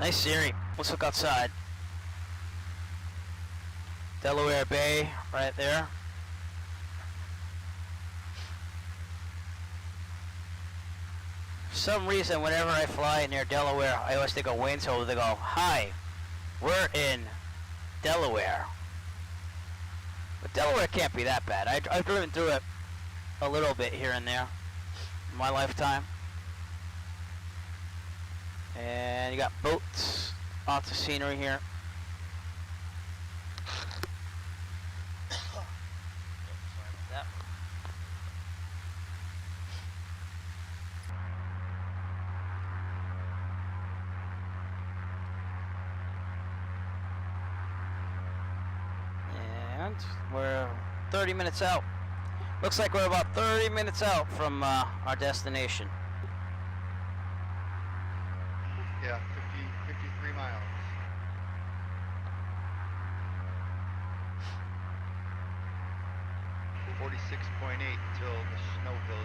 Nice scenery. Let's look outside. Delaware Bay right there. For some reason, whenever I fly near Delaware, I always think of Wayne's Hole. They go, "Hi, we're in Delaware." But Delaware can't be that bad. I've driven through it a little bit here and there in my lifetime. And you got boats, lots of scenery here. Island. We're 30 minutes out. Looks like we're about 30 minutes out from our destination. Yeah, 53 miles. .8 till the snow hill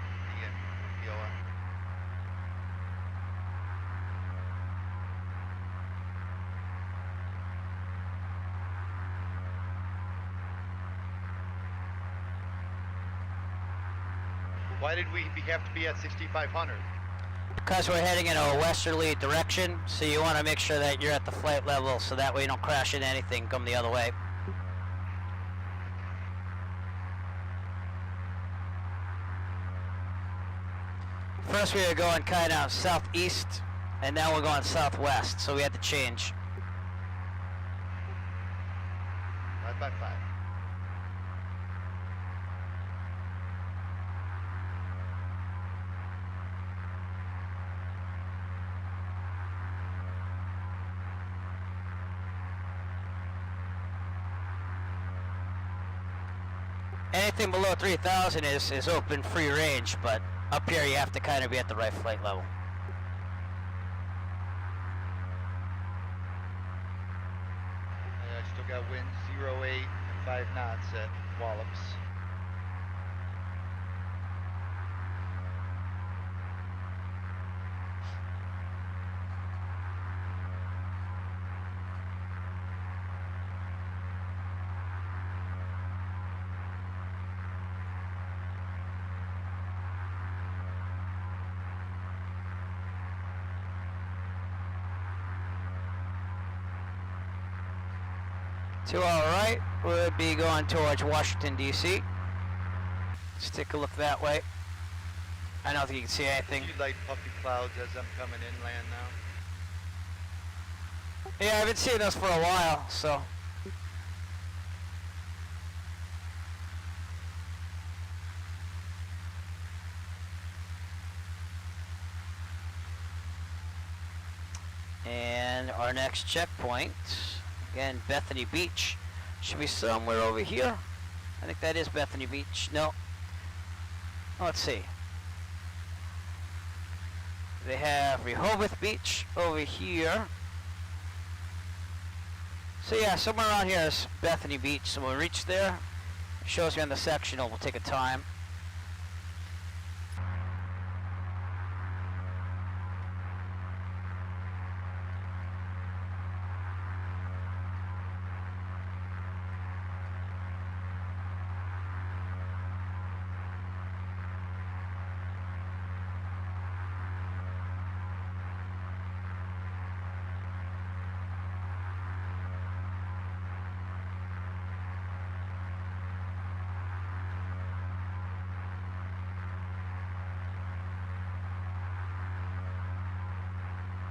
DOI. Why did we have to be at 6,500? Because we're heading in a westerly direction, so you want to make sure that you're at the flight level so that way you don't crash into anything, come the other way. First we were going kind of southeast, and now we're going southwest, so we had to change. 5 by 5. Anything below 3,000 is open free range, but up here you have to kind of be at the right flight level. I still got wind 08 and 5 knots at Wallops. To our right, we'll be going towards Washington, D.C. Let's take a look that way. I don't think you can see anything. See light puffy clouds as I'm coming inland now. Yeah, I've been seeing those for a while, so. And our next checkpoint, again, Bethany Beach, should be somewhere over here. I think that is Bethany Beach. No. Let's see. They have Rehoboth Beach over here. So yeah, somewhere around here is Bethany Beach. So when we reach there, it shows me on the sectional. We'll take a time.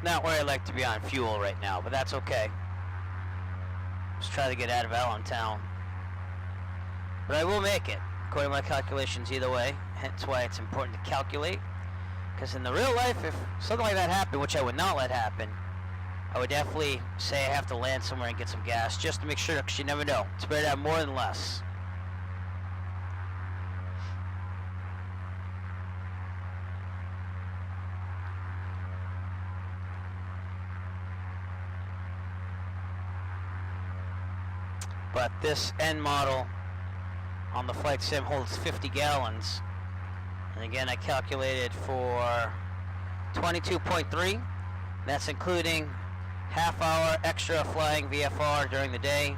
Not where I like to be on fuel right now, but that's okay. Just try to get out of Allentown. But I will make it, according to my calculations either way. Hence why it's important to calculate. Because in the real life, if something like that happened, which I would not let happen, I would definitely say I have to land somewhere and get some gas, just to make sure, because you never know. It's better to have more than less. But this end model on the flight sim holds 50 gallons. And again, I calculated for 22.3. That's including half hour extra flying VFR during the day,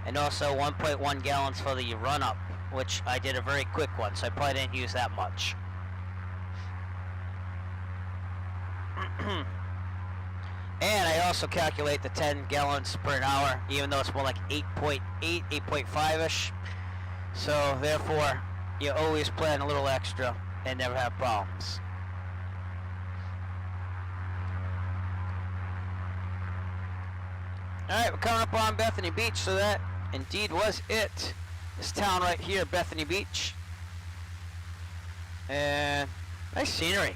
and also 1.1 gallons for the run-up, which I did a very quick one, so I probably didn't use that much. And I also calculate the 10 gallons per an hour, even though it's more like 8.8, 8.5-ish. So therefore, you always plan a little extra and never have problems. Alright, we're coming up on Bethany Beach, so that indeed was it. This town right here, Bethany Beach. And nice scenery.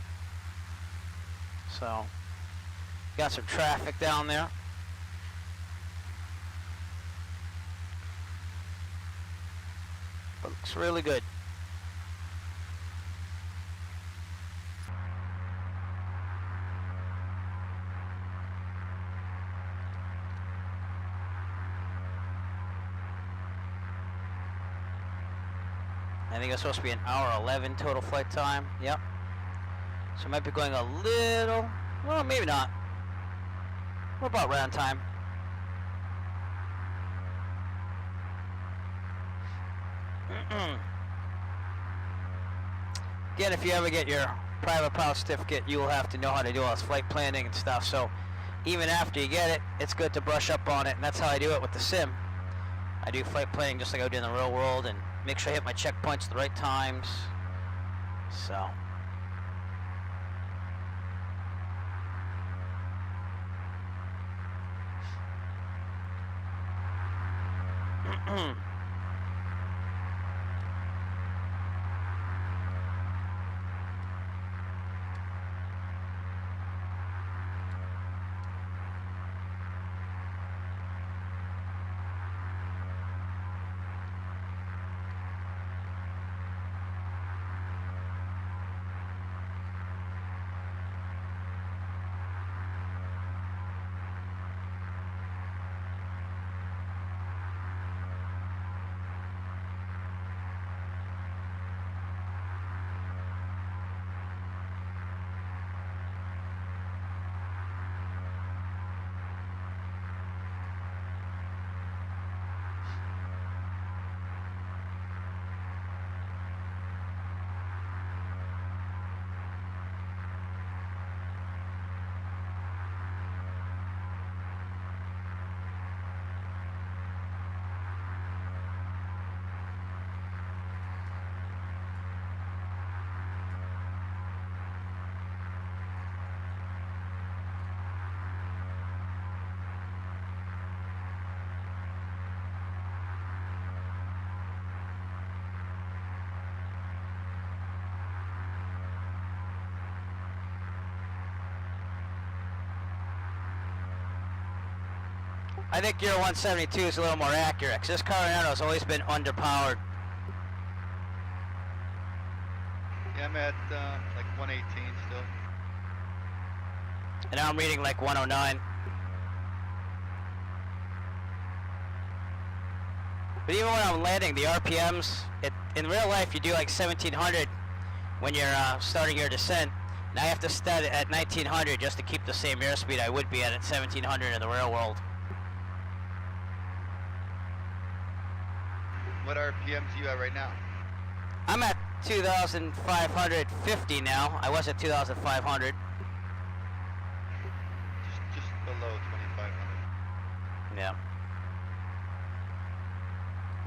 So, got some traffic down there. Looks really good. I think it's supposed to be an hour 11 total flight time. Yep. So I might be going a little, well, maybe not. We're about right on time. Again, if you ever get your private pilot certificate, you will have to know how to do all this flight planning and stuff. So even after you get it, it's good to brush up on it, and that's how I do it with the sim. I do flight planning just like I do in the real world, and make sure I hit my checkpoints at the right times. So. I think your 172 is a little more accurate, because this Coronado has always been underpowered. Yeah, I'm at like 118 still. And now I'm reading like 109. But even when I'm landing, the RPMs, in real life you do like 1700 when you're starting your descent. And I have to start at 1900 just to keep the same airspeed I would be at 1700 in the real world. What RPMs are you at right now? I'm at 2,550 now. I was at 2,500. Just below 2,500. Yeah.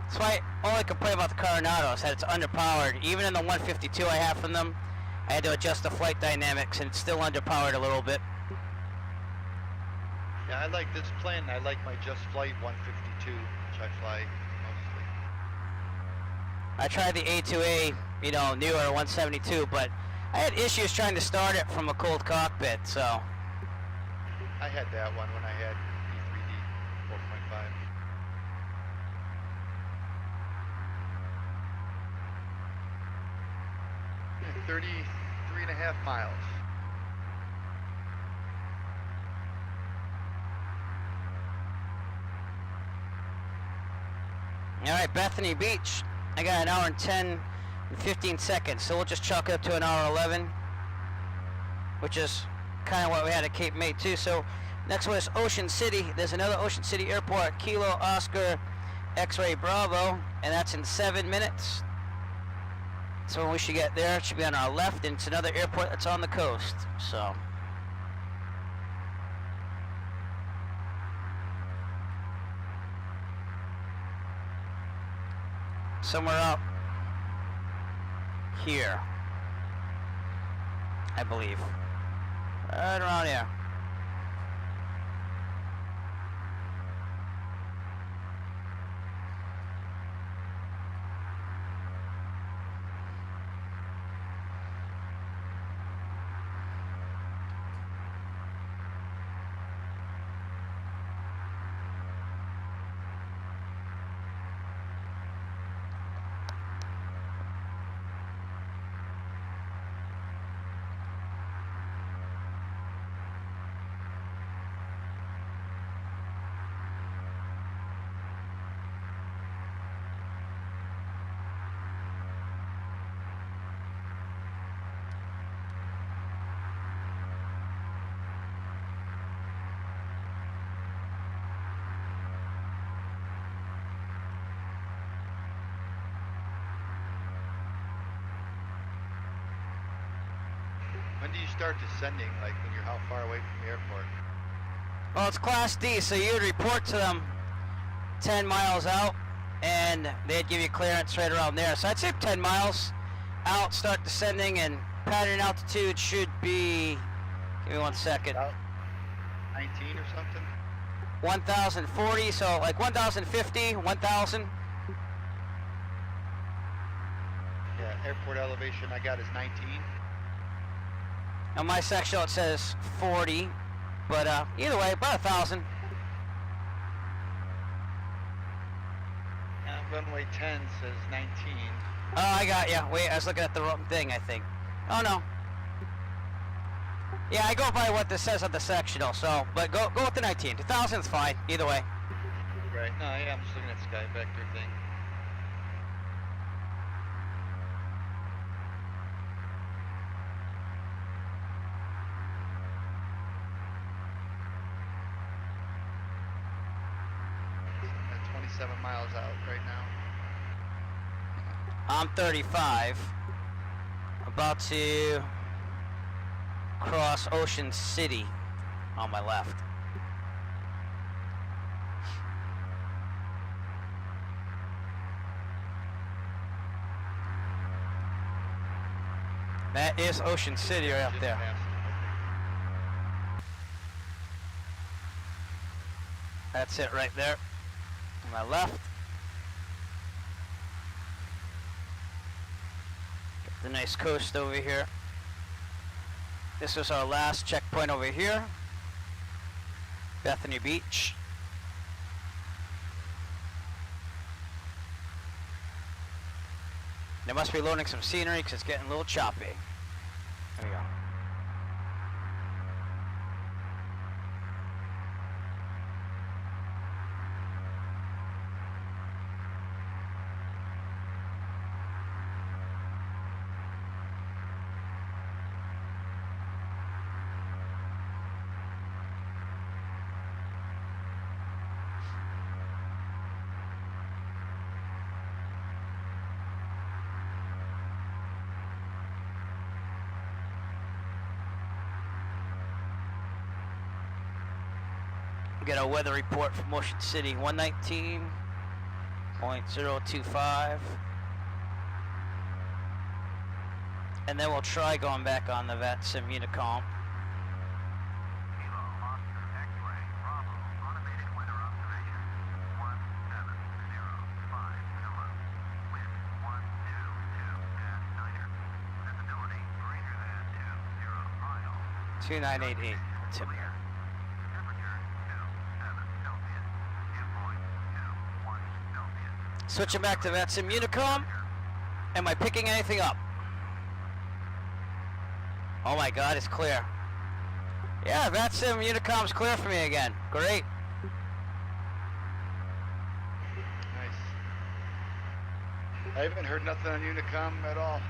That's why I only complain about the Coronado is that it's underpowered. Even in the 152 I have from them, I had to adjust the flight dynamics, and it's still underpowered a little bit. Yeah, I like this plane. I like my Just Flight 152, which I fly mostly. I tried the A2A, you know, newer 172, but I had issues trying to start it from a cold cockpit, so. I had that one when I had E3D 4.5. Yeah, 33.5 miles. All right, Bethany Beach. I got an hour and 10 and 15 seconds, so we'll just chalk it up to an hour 11, which is kind of what we had at Cape May too. So next one is Ocean City. There's another Ocean City Airport, Kilo Oscar X-Ray Bravo, and that's in 7 minutes. So when we should get there, it should be on our left, and it's another airport that's on the coast. So. Somewhere up here, I believe. Right around here. When do you start descending, like when you're how far away from the airport? Well, it's Class D, so you'd report to them 10 miles out, and they'd give you clearance right around there. So I'd say 10 miles out, start descending, and pattern altitude should be, give me 1 second. About 19 or something? 1,040, so like 1,050, 1,000. Yeah, airport elevation I got is 19. On my sectional it says 40, but either way, about 1,000. Runway 10 says 19. Oh, I got ya. Wait, I was looking at the wrong thing, I think. Oh, no. Yeah, I go by what this says on the sectional, so, but go with the 19. 2,000 is fine, either way. Right, no, yeah, I'm just looking at sky vector thing. At 27 miles out right now. I'm 35. About to cross Ocean City on my left. That is Ocean City right up Just there. past it, That's it right there. On my left. Got the nice coast over here. This was our last checkpoint over here. Bethany Beach. They must be loading some scenery because it's getting a little choppy. There we go. Get a weather report from Ocean City, 119.025. And then we'll try going back on the VATSIM Unicom. Kilo Oscar X-ray Bravo automated weather observation 17050. Wind 122 at niner. Visibility greater than 20 miles. 2988. Tip. Clear. Temperature 27 Celsius. Dew point 21 Celsius. Switching back to VATSIM Unicom. Am I picking anything up? Oh my God, it's clear. Yeah, VATSIM Unicom's clear for me again. Great. Nice. I haven't heard nothing on Unicom at all.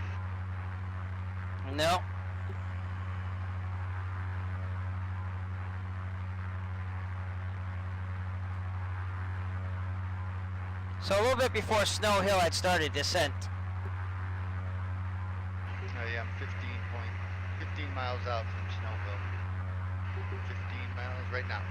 No. So a little bit before Snow Hill, I'd started descent. Oh yeah, I'm 15 miles out from Snowville. 15 miles right now.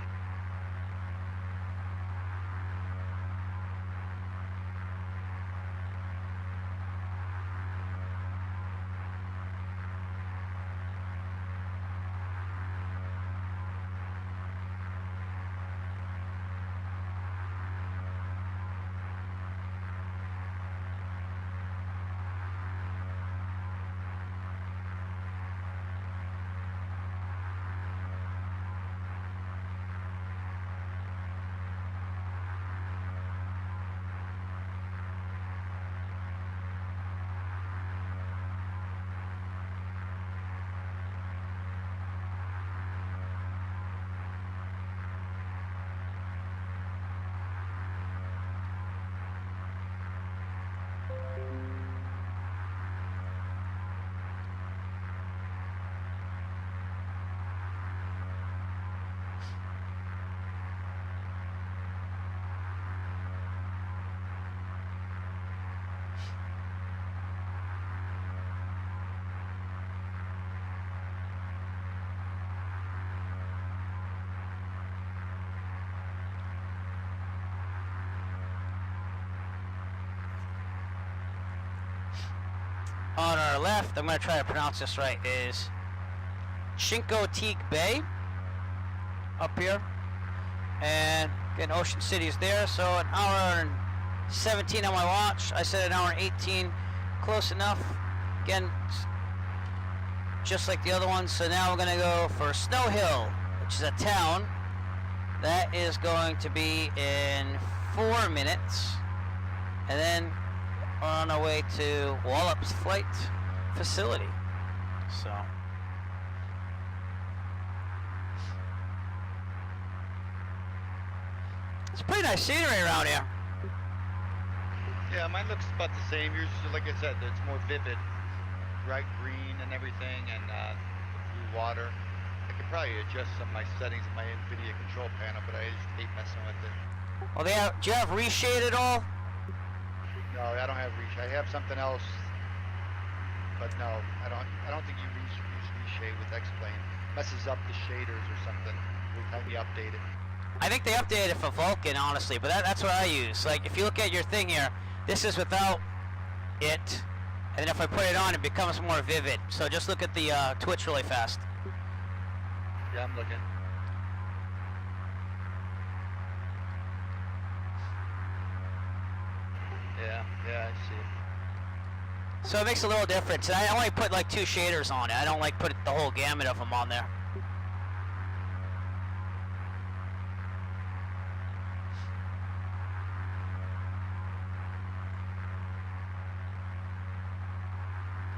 on our left, I'm going to try to pronounce this right, is Chincoteague Bay up here. And again, Ocean City is there, so an hour and 17 on my watch. I said an hour and 18, close enough. Again, just like the other ones. So now we're going to go for Snow Hill, which is a town. That is going to be in 4 minutes. And then on our way to Wallops Flight Facility. So it's pretty nice scenery around here. Yeah, mine looks about the same. Yours, like I said, it's more vivid, bright green and everything, and the blue water. I could probably adjust some of my settings in my NVIDIA control panel, but I just hate messing with it. Well, do you have reshade at all? No, I don't have reshade. I have something else, but no, I don't think you use reshade with X-Plane. Messes up the shaders or something every time you update it. I think they updated it for Vulkan, honestly, but that's what I use. Like, if you look at your thing here, this is without it, and then if I put it on, it becomes more vivid. So just look at the Twitch really fast. Yeah, I'm looking. Yeah, I see it. So it makes a little difference. And I only put like 2 shaders on it. I don't like put the whole gamut of them on there.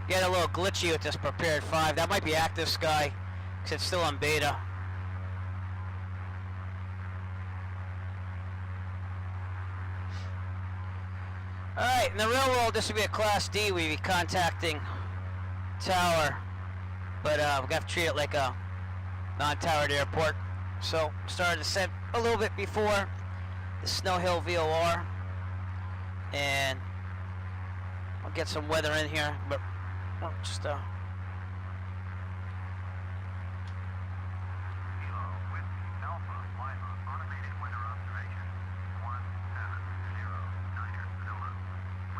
Get a little glitchy with this Prepared 5. That might be ActiveSky, because it's still in beta. Alright, in the real world, this would be a Class D. We'd be contacting tower, but we have to treat it like a non-towered airport. So, started to set a little bit before the Snow Hill VOR, and I'll get some weather in here, but just Kilo Whiskey Alpha Lima automated weather observation 170 Niner Zulu.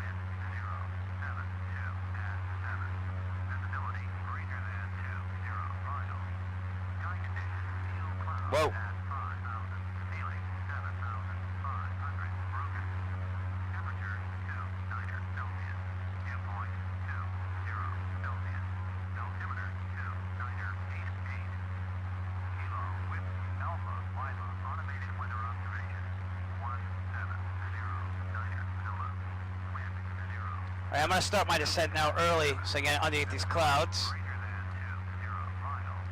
Wind 072 at 7. Visibility greater than 20 miles. Sky conditions fuel clouds Whoa. at 5,000. Ceiling 7,500. Broken. Temperature 2 Niner Celsius. Dew point 20 Celsius. Altimeter 2 Niner 88. Kilo Whiskey Alpha Lima automated weather observation 170 Niner Zulu. Wind 0. Alright, I'm going to start my descent now early so I can get underneath these clouds. Greater than 20 miles.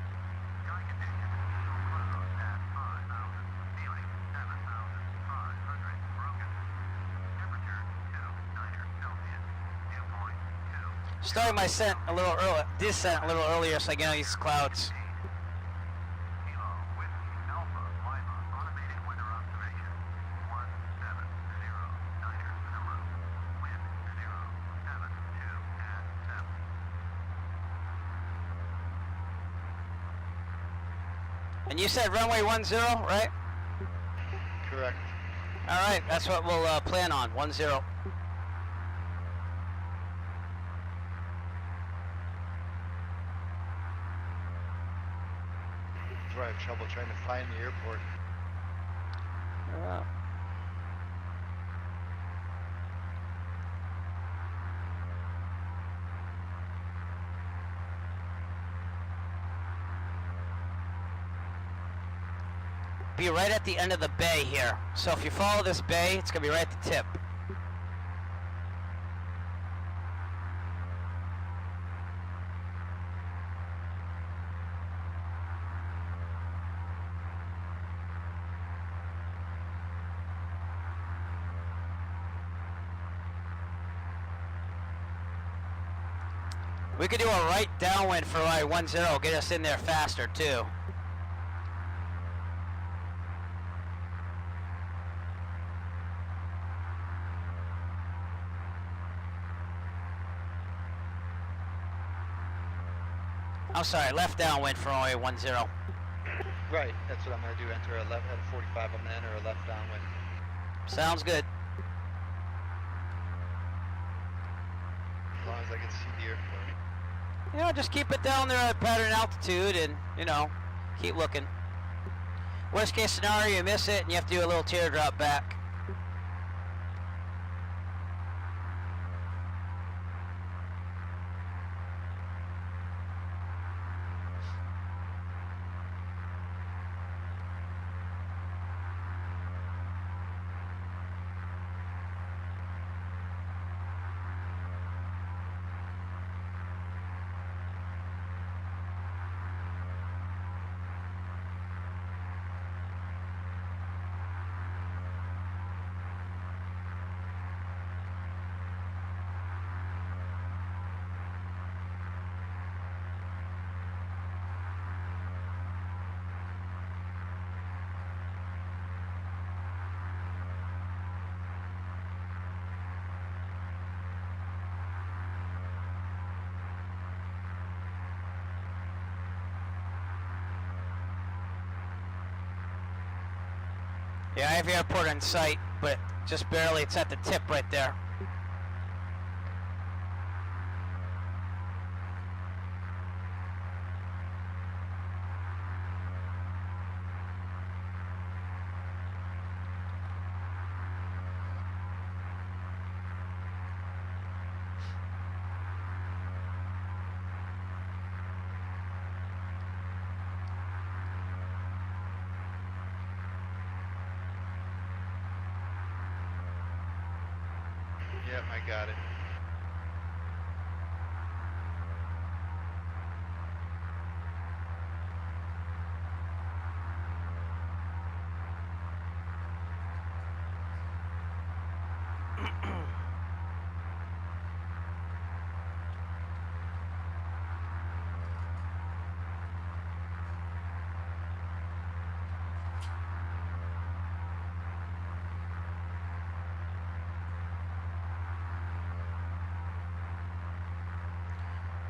Sky conditions fuel clouds at 5,000. Ceiling 7,500. Broken. Temperature 2 Niner Celsius. Dew point 2. Starting my descent a little earlier so I get underneath these clouds. Kilo Whiskey Alpha Lima automated weather observation 170 Niner Zulu. Wind 072 at 7. And you said runway 10, right? Correct. Alright, that's what we'll plan on, 10. That's where I have trouble trying to find the airport. Be right at the end of the bay here. So if you follow this bay, it's going to be right at the tip. We could do a right downwind for like 10, get us in there faster too. I'm sorry, left downwind for runway 10. Right, that's what I'm going to do. Enter a left at 45. I'm going to enter a left downwind. Sounds good. As long as I I can see the airport. You know, just keep it down there at pattern altitude and, you know, keep looking. Worst case scenario, you miss it and you have to do a little teardrop back. Yeah, I have the airport in sight, but just barely. It's at the tip right there. Yep, I got it.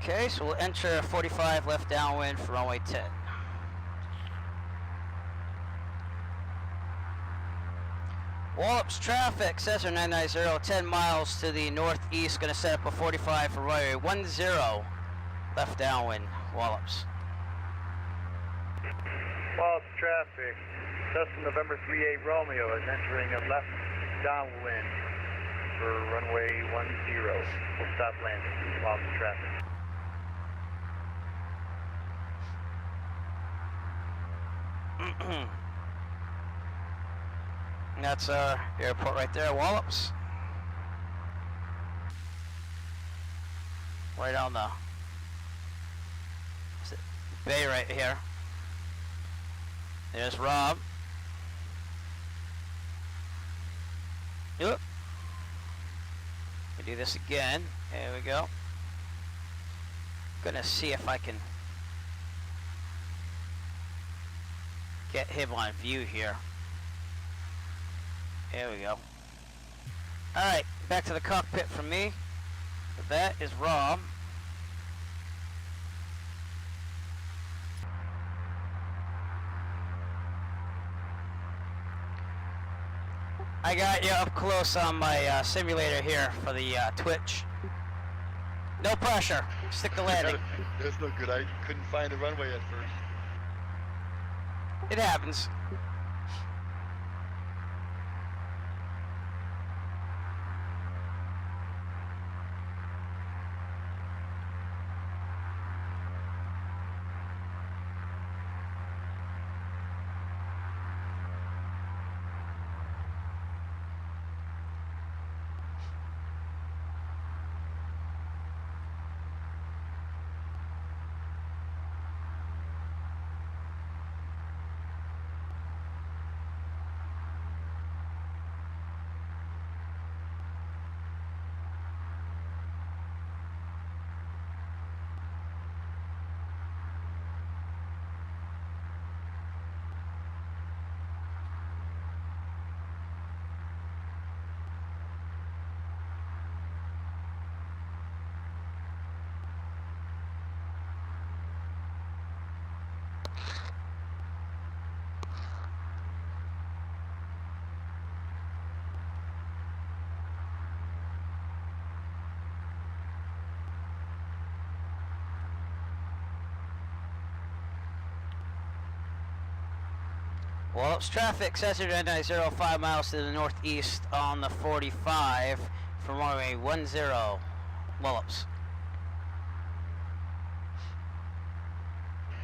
Okay, so we'll enter 45 left downwind for runway 10. Wallops traffic, Cessna 990, 10 miles to the northeast, going to set up a 45 for runway 10, left downwind, Wallops. Wallops traffic, Cessna November 38 Romeo is entering a left downwind for runway 10. We'll stop landing. Wallops traffic. That's our airport right there, Wallops. Right on the bay right here. There's Rob. Yep. We do this again. There we go. Gonna see if I can get him on view here. There we go. Alright, back to the cockpit from me. That is Rob. I got you up close on my simulator here for the Twitch. No pressure. Stick the landing. That's no good. I couldn't find the runway at first. It happens. Wallops traffic, Cessna 990, 5 miles to the northeast on the 45 from runway 10, Wallops.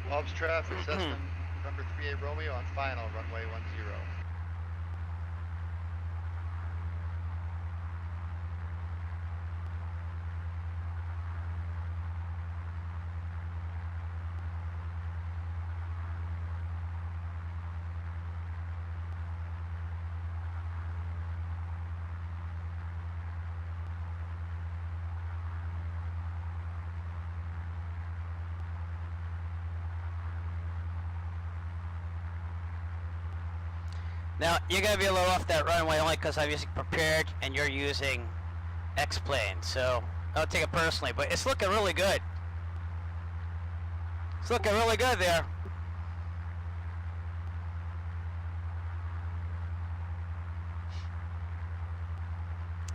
Wallops traffic, Cessna November 3A Romeo on final, runway 10. Now, you're going to be a little off that runway only because I'm using prepared and you're using X-plane. So, don't take it personally, but it's looking really good. It's looking really good there.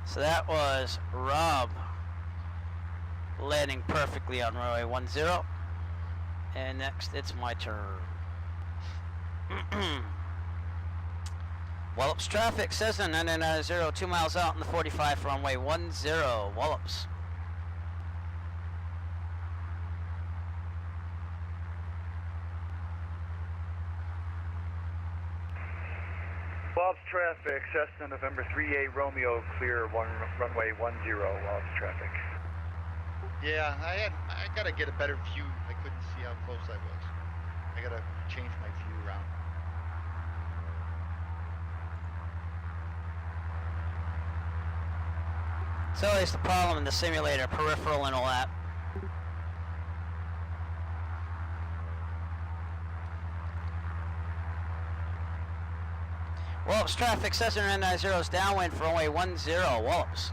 So that was Rob landing perfectly on runway 10. And next, it's my turn. Wallops traffic, Cessna 990, 2 miles out in the 45 for runway 10, Wallops. Wallops traffic, Cessna November 3A Romeo, clear runway 10, Wallops traffic. Yeah, I gotta get a better view. I couldn't see how close I was. I gotta change my view around. It's always the problem in the simulator, peripheral and all that. Wallops traffic, Cessna 990 is downwind for runway 10, Wallops.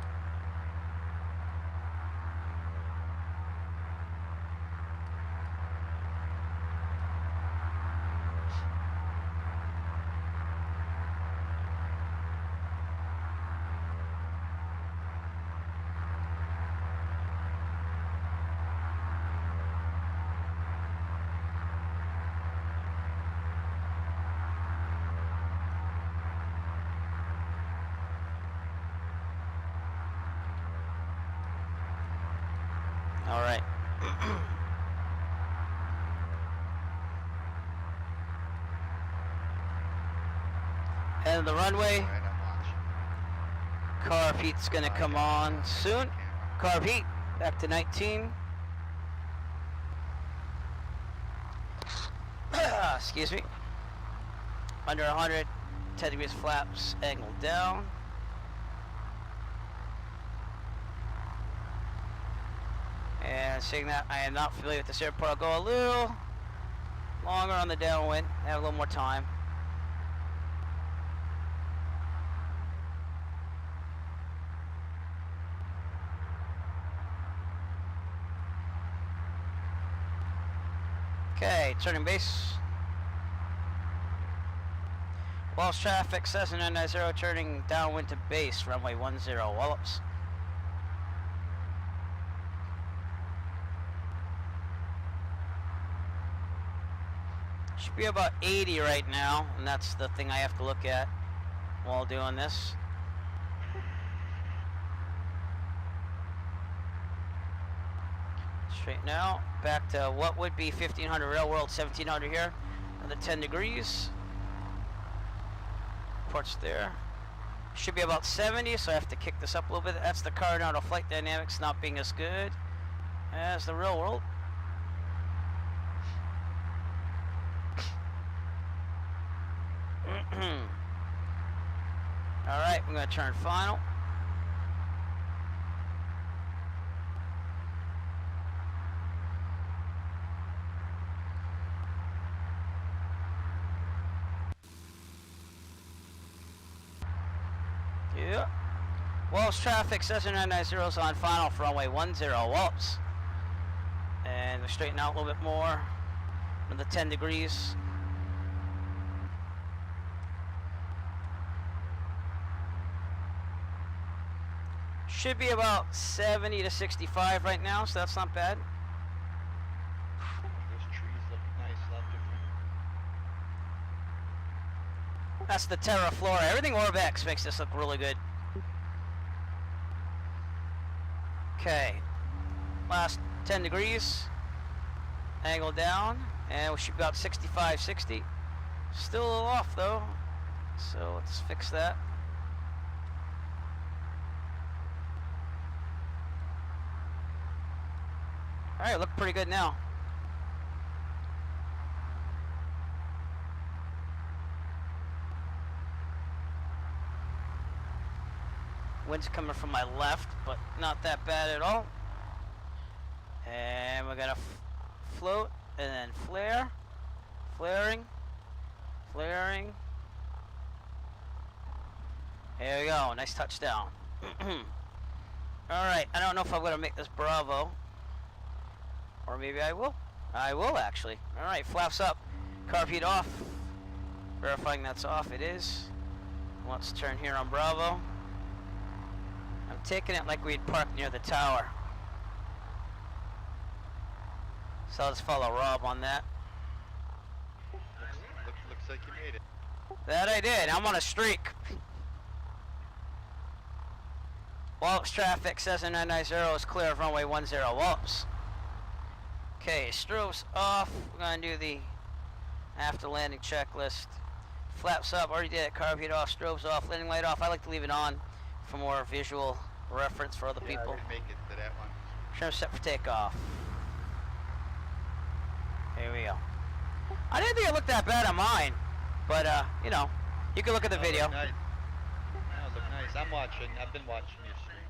All right. And the runway. Alright, I'm watching. Carb heat's gonna come on soon. Carb heat, back to 19. Excuse me. Under 100, 10 degrees flaps, angle down. And seeing that I am not familiar with this airport, I'll go a little longer on the downwind, have a little more time. Okay, turning base. Wallops traffic, Cessna 990, turning downwind to base, runway 10, Wallops. Should be about 80 right now, and that's the thing I have to look at while doing this. Straighten out, back to what would be 1500 real world, 1700 here. Another 10 degrees. Ports there. Should be about 70, so I have to kick this up a little bit. That's the coronado flight dynamics not being as good as the real world. Alright, we're going to turn final. Yeah. Wallops traffic, Cessna 990 is on final for runway 10, Wallops. And we straighten out a little bit more. Another 10 degrees. Should be about 70 to 65 right now, so that's not bad. Those trees look nice, a lot That's the Terraflora. Everything OrbX makes this look really good. Okay. Last 10 degrees. Angle down. And we should be about 65, 60. Still a little off though. So let's fix that. Alright, look pretty good now. Wind's coming from my left, but not that bad at all. And we're gonna float and then flare, flaring, flaring. There we go, nice touchdown. Alright, I don't know if I'm gonna make this Bravo. Or maybe I will. I will actually. Alright, flaps up. Carb heat off. Verifying that's off, it is. Let's turn here on Bravo. I'm taking it like we'd parked near the tower. So I'll just follow Rob on that. Looks like you made it. That I did. I'm on a streak. Wallops traffic says 990 is clear of runway 10 Wallops. Okay, strobes off. We're going to do the after landing checklist. Flaps up. Already did it. Carb heat off. Strobes off. Landing light off. I like to leave it on for more visual reference for other people. I didn't make it to that one. Trim set for takeoff. Here we go. I didn't think it looked that bad on mine, but you know, you can look at the video. Look nice. Oh, look nice. I'm watching. I've been watching your stream.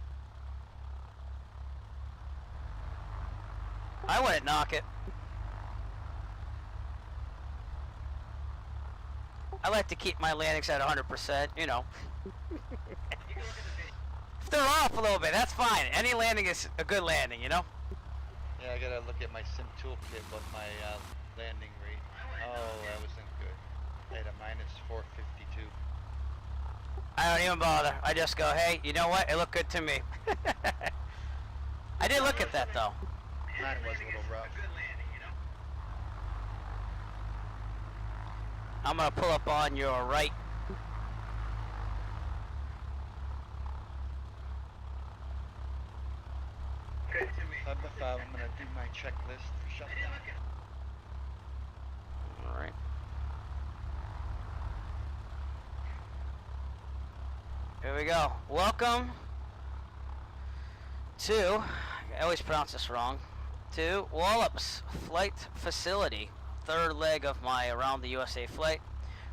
I wouldn't knock it. I like to keep my landings at 100%, you know. If they're off a little bit, that's fine. Any landing is a good landing, you know? Yeah, I gotta look at my sim toolkit with my landing rate. Oh, that wasn't good. I had a minus 452. I don't even bother. I just go, hey, you know what? It looked good to me. I did look at that though. Mine was a little rough. I'm gonna pull up on your right. I'm gonna do my checklist for shutdown. Alright. Here we go. Welcome to, I always pronounce this wrong, to Wallops Flight Facility. Third leg of my Around the USA flight.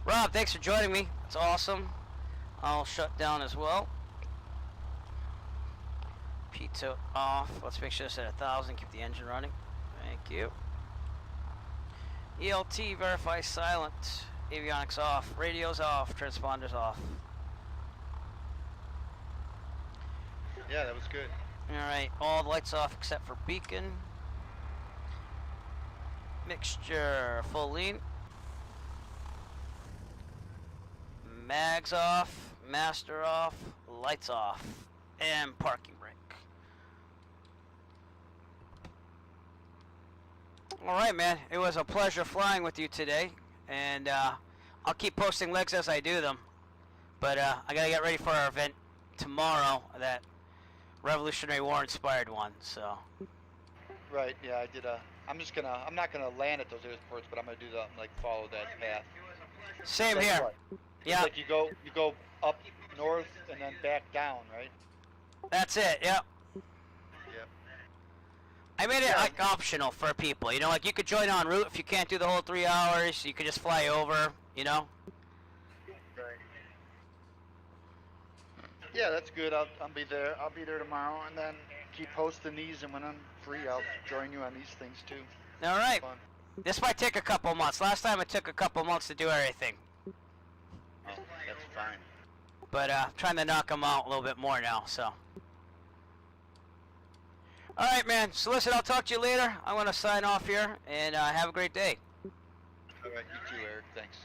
Rob, thanks for joining me. It's awesome. I'll shut down as well. P2 off. Let's make sure it's at 1,000. Keep the engine running. Thank you. ELT verify silent. Avionics off. Radios off. Transponders off. Yeah, that was good. Alright, all the lights off except for beacon. Mixture full lean. Mags off. Master off. Lights off. And parking brake. Alright, man. It was a pleasure flying with you today. And I'll keep posting legs as I do them. But I gotta get ready for our event tomorrow. That Revolutionary War inspired one. So. Right, yeah, I did I'm not gonna land at those airports, but I'm gonna do follow that path. Same here. What? Yeah. Like you go up north and then back down, right? That's it, yep. Yep. I made it like optional for people, you know, like you could join en route if you can't do the whole 3 hours, you could just fly over, you know? Right. Yeah, that's good. I'll be there. I'll be there tomorrow, and then keep hosting these, and when I'm free, I'll join you on these things too. All right. This might take a couple months. Last time it took a couple months to do everything. Oh, that's fine. But trying to knock them out a little bit more now, so. All right, man. So listen, I'll talk to you later. I'm going to sign off here, and have a great day. All right, you too, Eric. Thanks.